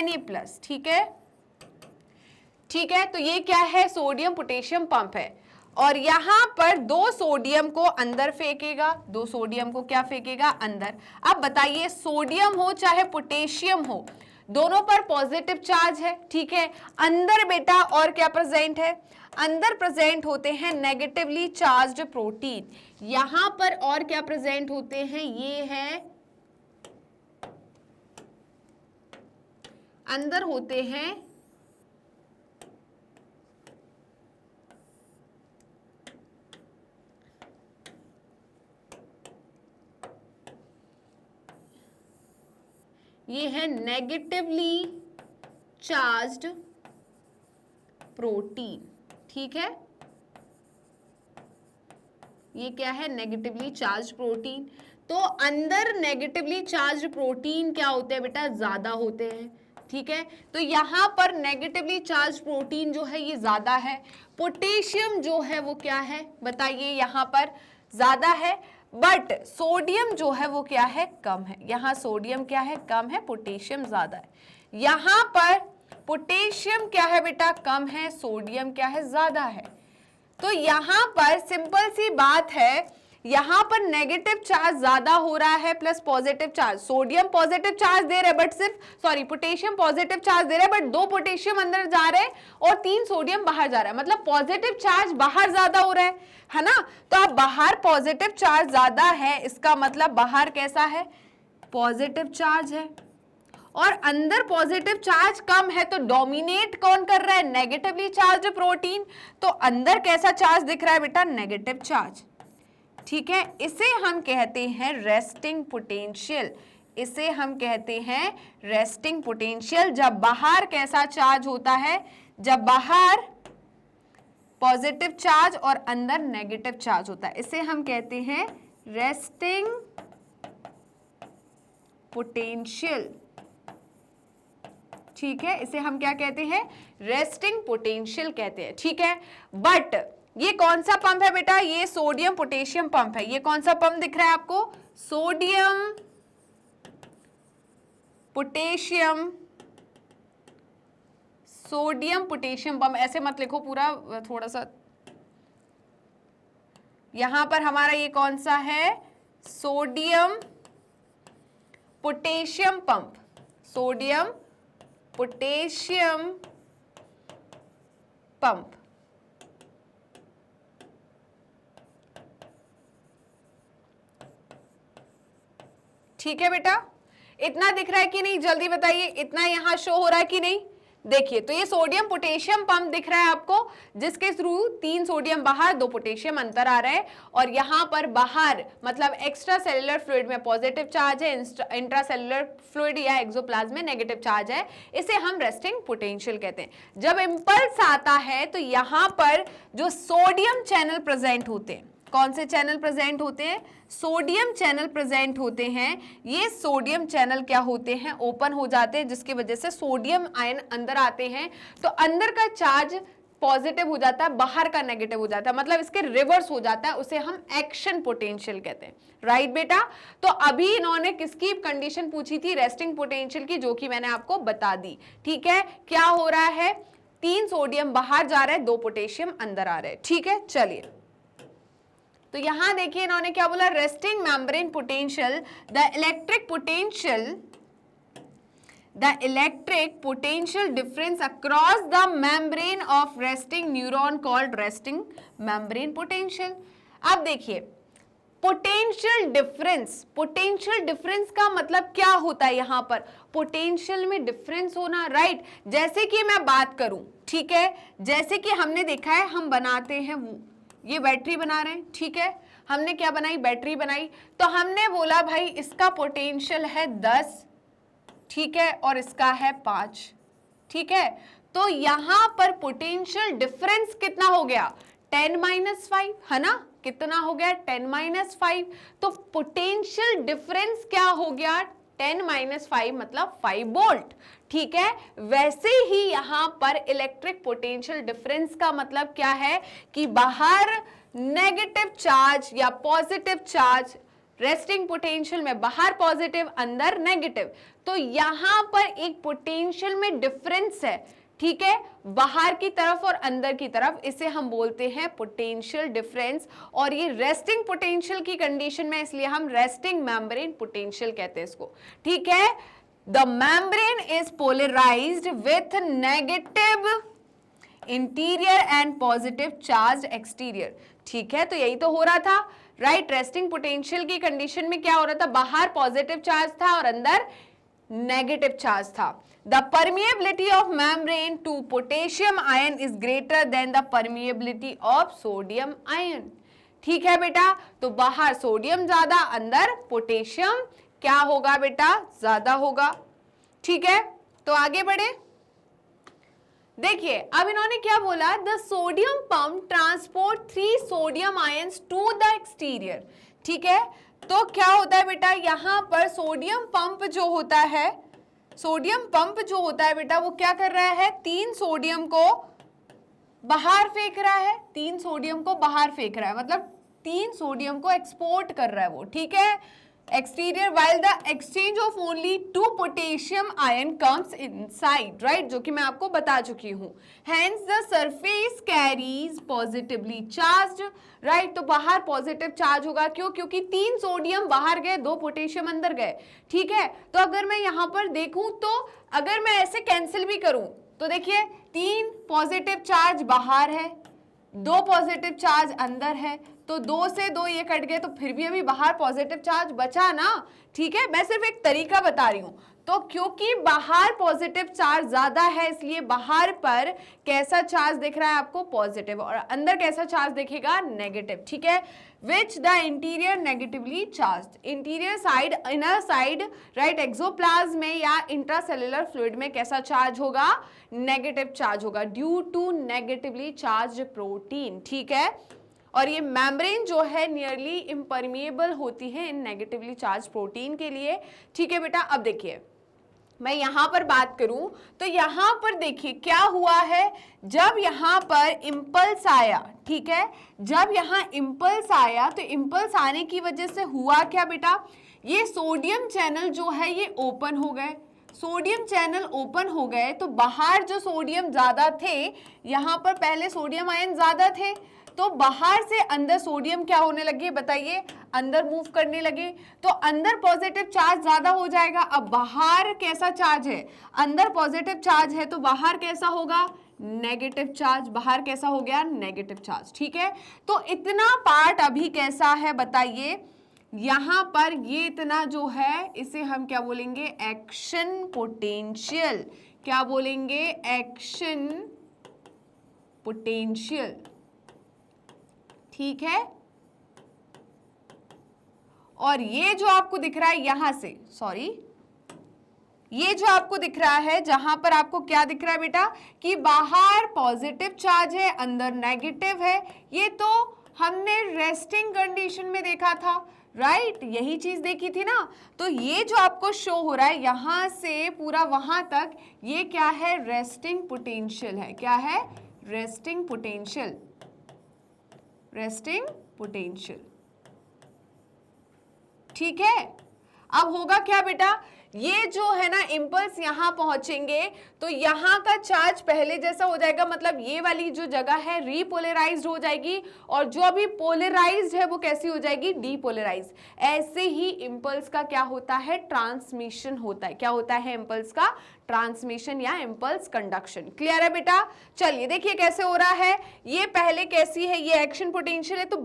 Speaker 1: Na+, ठीक है। ठीक है, तो ये क्या है, सोडियम पोटेशियम पंप है। और यहां पर 2 सोडियम को अंदर फेंकेगा, 2 सोडियम को क्या फेंकेगा, अंदर। अब बताइए, सोडियम हो चाहे पोटेशियम हो, दोनों पर पॉजिटिव चार्ज है। ठीक है, अंदर बेटा और क्या प्रेजेंट है, अंदर प्रेजेंट होते हैं नेगेटिवली चार्ज्ड प्रोटीन। यहां पर और क्या प्रेजेंट होते हैं, ये है, अंदर होते हैं ये है नेगेटिवली चार्ज्ड प्रोटीन। ठीक है, ये क्या है, नेगेटिवली चार्ज्ड प्रोटीन। तो अंदर नेगेटिवली चार्ज्ड प्रोटीन क्या होते हैं बेटा, ज्यादा होते हैं। ठीक है, तो यहां पर नेगेटिवली चार्ज्ड प्रोटीन जो है ये ज्यादा है। पोटेशियम जो है वो क्या है, बताइए, यहां पर ज्यादा है, बट सोडियम जो है वो क्या है, कम है। यहां सोडियम क्या है, कम है, पोटेशियम ज्यादा है। यहां पर पोटेशियम क्या है बेटा, कम है, सोडियम क्या है, ज्यादा है। तो यहां पर सिंपल सी बात है, यहां पर नेगेटिव चार्ज ज्यादा हो रहा है plus positive charge. Sodium positive charge दे रहा है बट पोटेशियम पॉजिटिव चार्ज दे रहा है बट 2 पोटेशियम अंदर जा रहे हैं और 3 सोडियम बाहर जा रहा है, मतलब पॉजिटिव चार्ज बाहर ज्यादा हो रहा है ना। तो अब बाहर पॉजिटिव चार्ज ज्यादा है, इसका मतलब बाहर कैसा है, पॉजिटिव चार्ज है, और अंदर पॉजिटिव चार्ज कम है। तो डोमिनेट कौन कर रहा है, नेगेटिवली चार्ज प्रोटीन। तो अंदर कैसा चार्ज दिख रहा है बेटा, नेगेटिव चार्ज। ठीक है, इसे हम कहते हैं रेस्टिंग पोटेंशियल। इसे हम कहते हैं रेस्टिंग पोटेंशियल। जब बाहर कैसा चार्ज होता है, जब बाहर पॉजिटिव चार्ज और अंदर नेगेटिव चार्ज होता है, इसे हम कहते हैं रेस्टिंग पोटेंशियल। ठीक है, इसे हम क्या कहते हैं, रेस्टिंग पोटेंशियल कहते हैं। ठीक है, बट ये कौन सा पंप है बेटा, ये सोडियम पोटेशियम पंप है। ये कौन सा पंप दिख रहा है आपको, sodium potassium, sodium potassium pump. ऐसे मत लिखो पूरा, थोड़ा सा। यहां पर हमारा ये कौन सा है, sodium potassium pump, sodium potassium pump. ठीक है बेटा, इतना दिख रहा है कि नहीं, जल्दी बताइए, इतना यहाँ शो हो रहा है कि नहीं? देखिए, तो ये सोडियम पोटेशियम पंप दिख रहा है आपको, जिसके थ्रू 3 सोडियम बाहर 2 पोटेशियम अंदर आ रहा है, और यहाँ पर बाहर मतलब एक्स्ट्रा सेलुलर फ्लूइड में पॉजिटिव चार्ज है, इंट्रा सेलुलर फ्लूइड या एक्सोप्लाज्म में नेगेटिव चार्ज है, इसे हम रेस्टिंग पोटेंशियल कहते हैं। जब इंपल्स आता है तो यहाँ पर जो सोडियम चैनल प्रेजेंट होते हैं, कौन से चैनल प्रेजेंट होते हैं? सोडियम चैनल प्रेजेंट होते हैं। ये सोडियम चैनल क्या होते हैं? ओपन हो जाते हैं, जिसकी वजह से सोडियम आयन अंदर आते हैं, तो अंदर का चार्ज पॉजिटिव हो जाता है, बाहर का नेगेटिव हो जाता है, मतलब इसके रिवर्स हो जाता है, उसे हम एक्शन पोटेंशियल कहते हैं। राइट बेटा? तो अभी इन्होंने किसकी कंडीशन पूछी थी? रेस्टिंग पोटेंशियल की, जो कि मैंने आपको बता दी। ठीक है, क्या हो रहा है? 3 सोडियम बाहर जा रहा है, 2 पोटेशियम अंदर आ रहे हैं। ठीक है, चलिए, तो यहां देखिए इन्होंने क्या बोला? Resting membrane potential, the electric potential difference across the membrane of resting neuron called resting membrane potential. अब देखिए, पोटेंशियल डिफरेंस का मतलब क्या होता है? यहां पर पोटेंशियल में डिफरेंस होना, राइट? जैसे कि मैं बात करूं, ठीक है, जैसे कि हमने देखा है, हम बनाते हैं, ये बैटरी बना रहे हैं, ठीक है, हमने क्या बनाई? बैटरी बनाई, तो हमने बोला भाई इसका पोटेंशियल है 10, ठीक है, और इसका है 5, ठीक है, तो यहां पर पोटेंशियल डिफरेंस कितना हो गया? 10-5, है ना? कितना हो गया? 10-5। तो पोटेंशियल डिफरेंस क्या हो गया? 10-5 मतलब 5 वोल्ट। ठीक है, वैसे ही यहां पर इलेक्ट्रिक पोटेंशियल डिफरेंस का मतलब क्या है कि बाहर नेगेटिव चार्ज या पॉजिटिव चार्ज, रेस्टिंग पोटेंशियल में बाहर पॉजिटिव, अंदर नेगेटिव, तो यहां पर एक पोटेंशियल में डिफरेंस है, ठीक है, बाहर की तरफ और अंदर की तरफ, इसे हम बोलते हैं पोटेंशियल डिफरेंस, और ये रेस्टिंग पोटेंशियल की कंडीशन में, इसलिए हम रेस्टिंग मेम्ब्रेन पोटेंशियल कहते हैं इसको। ठीक है, the membrane is polarized with negative interior and positive charge exterior. ठीक है, तो यही तो हो रहा था, राइट? रेस्टिंग पोटेंशियल की कंडीशन में क्या हो रहा था? बाहर पॉजिटिव चार्ज था और अंदर नेगेटिव चार्ज था। The permeability of membrane to potassium ion is greater than the permeability of sodium ion. ठीक है बेटा, तो बाहर सोडियम ज्यादा, अंदर पोटेशियम क्या होगा बेटा? ज्यादा होगा। ठीक है, तो आगे बढ़े। देखिए, अब इन्होंने क्या बोला? The sodium pump transport 3 sodium ions to the exterior. ठीक है, तो क्या होता है बेटा? यहां पर सोडियम पंप जो होता है, सोडियम पंप जो होता है बेटा, वो क्या कर रहा है? 3 सोडियम को बाहर फेंक रहा है, 3 सोडियम को बाहर फेंक रहा है, मतलब 3 सोडियम को एक्सपोर्ट कर रहा है वो। ठीक है, exterior, while the exchange of only 2 potassium ion comes inside, right? जो कि मैं आपको बता चुकी हूँ। Hence the surface carries positively charged, right? तो बाहर पॉजिटिव चार्ज होगा, क्यों? क्योंकि 3 सोडियम बाहर गए, 2 पोटेशियम अंदर गए। ठीक है, तो अगर मैं यहाँ पर देखूं, तो अगर मैं ऐसे कैंसिल भी करूं, तो देखिए 3 पॉजिटिव चार्ज बाहर है, 2 पॉजिटिव चार्ज अंदर है, तो 2 से 2 ये कट गए, तो फिर भी अभी बाहर पॉजिटिव चार्ज बचा ना। ठीक है, मैं सिर्फ एक तरीका बता रही हूं। तो क्योंकि बाहर पॉजिटिव चार्ज ज्यादा है, इसलिए बाहर पर कैसा चार्ज दिख रहा है आपको? पॉजिटिव, और अंदर कैसा चार्ज दिखेगा? नेगेटिव। ठीक है, which the interior negatively charge, interior side, inner side, right, axoplasm में या इंट्रासेल्युलर फ्लूइड में कैसा चार्ज होगा? नेगेटिव चार्ज होगा, due to negatively charge protein. ठीक है, और ये मेम्ब्रेन जो है नियरली इम्परमिएबल होती है इन नेगेटिवली चार्ज प्रोटीन के लिए। ठीक है बेटा, अब देखिए मैं यहां पर बात करूं, तो यहां पर देखिए क्या हुआ है, जब यहां पर इंपल्स आया, ठीक है, जब यहां इंपल्स आया, तो इंपल्स आने की वजह से हुआ क्या बेटा? ये सोडियम चैनल जो है ये ओपन हो गए, सोडियम चैनल ओपन हो गए, तो बाहर जो सोडियम ज्यादा थे, यहां पर पहले सोडियम आयन ज्यादा थे, तो बाहर से अंदर सोडियम क्या होने लगे? बताइए, अंदर मूव करने लगे, तो अंदर पॉजिटिव चार्ज ज्यादा हो जाएगा। अब बाहर कैसा चार्ज है? अंदर पॉजिटिव चार्ज है, तो बाहर कैसा होगा? Negative charge. बाहर कैसा हो गया? Negative charge. ठीक है, तो इतना पार्ट अभी कैसा है बताइए? यहां पर ये इतना जो है इसे हम क्या बोलेंगे, एक्शन पोटेंशियल। क्या बोलेंगे, एक्शन पोटेंशियल। ठीक है, और ये जो आपको दिख रहा है यहां से, सॉरी, ये जो आपको दिख रहा है, जहां पर आपको क्या दिख रहा है बेटा कि बाहर पॉजिटिव चार्ज है, अंदर नेगेटिव है, ये तो हमने रेस्टिंग कंडीशन में देखा था, राइट, यही चीज देखी थी ना। तो ये जो आपको शो हो रहा है यहां से पूरा वहां तक, ये क्या है, रेस्टिंग पोटेंशियल है। क्या है, रेस्टिंग पोटेंशियल, रेस्टिंग पोटेंशियल। ठीक है, अब होगा क्या बेटा, ये जो है ना इंपल्स यहां पहुंचेंगे तो यहां का चार्ज पहले जैसा हो जाएगा, मतलब ये वाली जो जगह है रीपोलराइज्ड हो जाएगी, और जो अभी पोलराइज्ड है वो कैसी हो जाएगी, डीपोलराइज्ड। ऐसे ही इंपल्स का क्या होता है, ट्रांसमिशन होता है। क्या होता है इंपल्स का, ट्रांसमिशन या इंपल्स कंडक्शन। क्लियर है बेटा। चलिए देखिए कैसे हो रहा है, ये पहले कैसी है, ये एक्शन पोटेंशियल है, तो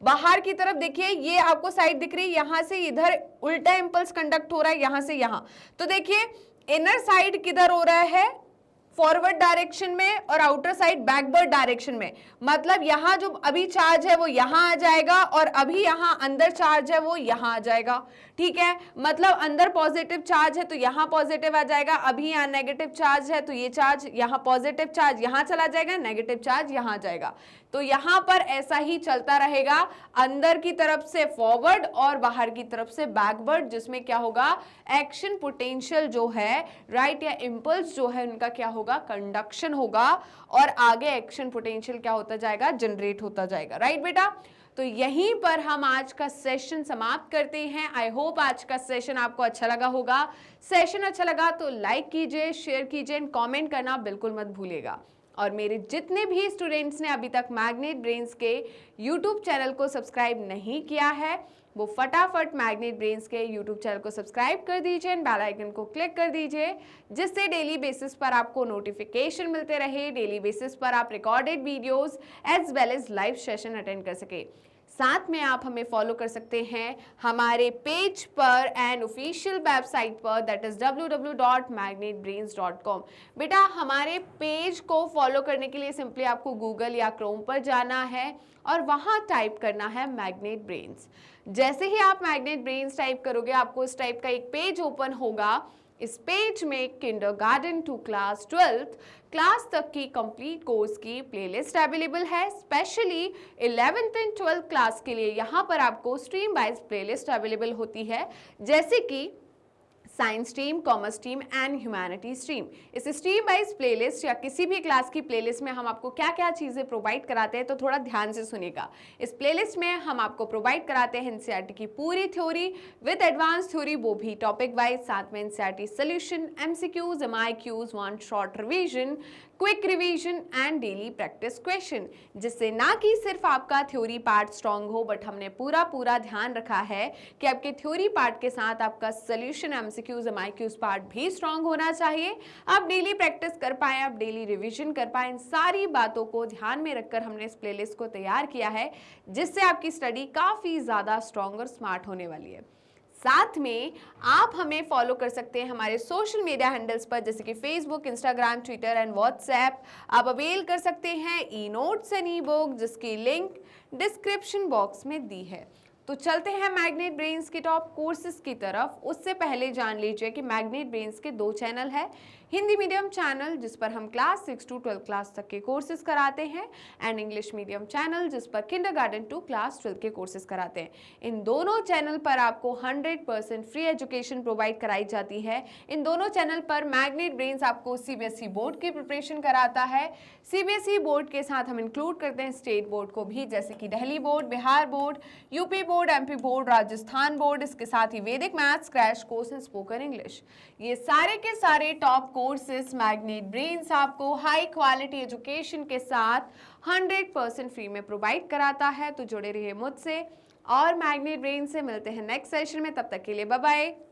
Speaker 1: बाहर की तरफ देखिए, ये आपको साइड दिख रही है, यहां से इधर उल्टा इंपल्स कंडक्ट हो रहा है, यहां से यहां। तो देखिए इनर साइड किधर हो रहा है, फॉरवर्ड डायरेक्शन में, और आउटर साइड बैकवर्ड डायरेक्शन में। मतलब यहां जो अभी चार्ज है वो यहां आ जाएगा, और अभी यहां अंदर चार्ज है वो यहां आ जाएगा। ठीक है, मतलब अंदर पॉजिटिव चार्ज है तो यहां पॉजिटिव आ जाएगा, अभी यहां नेगेटिव चार्ज है तो ये चार्ज यहां, पॉजिटिव चार्ज यहां चला जाएगा, नेगेटिव चार्ज यहां जाएगा। तो यहां पर ऐसा ही चलता रहेगा, अंदर की तरफ से फॉरवर्ड और बाहर की तरफ से बैकवर्ड, जिसमें क्या होगा, एक्शन पोटेंशियल जो है, राइट, या इंपल्स जो है उनका क्या होगा, कंडक्शन होगा, और आगे एक्शन पोटेंशियल क्या होता जाएगा, जनरेट होता जाएगा। राइट बेटा, तो यहीं पर हम आज का सेशन समाप्त करते हैं। आई होप आज का सेशन आपको अच्छा लगा होगा। सेशन अच्छा लगा तो लाइक कीजिए, शेयर कीजिए एंड कमेंट करना बिल्कुल मत भूलिएगा। और मेरे जितने भी स्टूडेंट्स ने अभी तक मैग्नेट ब्रेन्स के यूट्यूब चैनल को सब्सक्राइब नहीं किया है, वो फटाफट मैग्नेट ब्रेन्स के यूट्यूब चैनल को सब्सक्राइब कर दीजिए एंड बेल आइकन को क्लिक कर दीजिए, जिससे डेली बेसिस पर आपको नोटिफिकेशन मिलते रहे, डेली बेसिस पर आप recorded videos as well as live session attend कर सके। साथ में आप हमें फॉलो कर सकते हैं हमारे पेज पर एंड ऑफिशियल वेबसाइट पर, दैट इज www.magnetbrains.com। बेटा हमारे पेज को फॉलो करने के लिए सिंपली आपको गूगल या क्रोम पर जाना है और वहां टाइप करना है मैग्नेट ब्रेन्स। जैसे ही आप मैग्नेट ब्रेन्स टाइप करोगे आपको इस टाइप का एक पेज ओपन होगा। इस पेज में kindergarten to class 12th class तक की कंप्लीट कोर्स की प्लेलिस्ट अवेलेबल है। Specially 11th and 12th class के लिए यहाँ पर आपको स्ट्रीम वाइज प्लेलिस्ट अवेलेबल होती है, जैसे कि science stream, commerce stream and humanity stream. इस स्ट्रीम वाइज प्लेलिस्ट या किसी भी क्लास की प्लेलिस्ट में हम आपको क्या क्या चीज़ें प्रोवाइड कराते हैं, तो थोड़ा ध्यान से सुनिएगा। इस प्लेलिस्ट में हम आपको प्रोवाइड कराते हैं एनसीईआरटी की पूरी थ्योरी विद एडवांस थ्योरी, वो भी टॉपिक वाइज, साथ में NCERT solution, MCQs, MIQs, one short revision, quick revision and daily practice question, जिससे ना कि सिर्फ आपका थ्योरी पार्ट स्ट्रांग हो, बट हमने पूरा ध्यान रखा है कि आपके थ्योरी पार्ट के साथ आपका सोल्यूशन, एमसीक्यूज, एमआईक्यूज पार्ट भी स्ट्रांग होना चाहिए। आप डेली प्रैक्टिस कर पाए, आप डेली रिवीजन कर पाए, इन सारी बातों को ध्यान में रखकर हमने इस प्लेलिस्ट को तैयार किया है, जिससे आपकी स्टडी काफ़ी ज़्यादा स्ट्रांग और स्मार्ट होने वाली है। साथ में आप हमें फॉलो कर सकते हैं हमारे सोशल मीडिया हैंडल्स पर, जैसे कि Facebook, Instagram, Twitter and WhatsApp. आप अवेल कर सकते हैं e notes and E book, जिसकी लिंक डिस्क्रिप्शन बॉक्स में दी है। तो चलते हैं मैग्नेट ब्रेन्स के टॉप कोर्सेज की तरफ। उससे पहले जान लीजिए कि मैग्नेट ब्रेन्स के 2 चैनल है। हिंदी मीडियम चैनल, जिस पर हम क्लास 6 to 12 क्लास तक के कोर्सेज कराते हैं, एंड इंग्लिश मीडियम चैनल, जिस पर किंडरगार्टन टू क्लास 12 के कोर्सेज कराते हैं। इन दोनों चैनल पर आपको 100% फ्री एजुकेशन प्रोवाइड कराई जाती है। इन दोनों चैनल पर मैग्नेट ब्रेन्स आपको सीबीएसई बोर्ड की प्रिपरेशन कराता है। सीबीएसई बोर्ड के साथ हम इंक्लूड करते हैं स्टेट बोर्ड को भी, जैसे कि Delhi board, Bihar board, UP board, MP board, Rajasthan board. इसके साथ ही वैदिक maths, crash course and spoken English. ये सारे के सारे टॉप कोर्सेज मैग्नेट ब्रेन्स आपको हाई क्वालिटी एजुकेशन के साथ 100% फ्री में प्रोवाइड कराता है। तो जुड़े रहिए मुझसे और मैग्नेट ब्रेन्स से। मिलते हैं नेक्स्ट सेशन में, तब तक के लिए बाय बाय।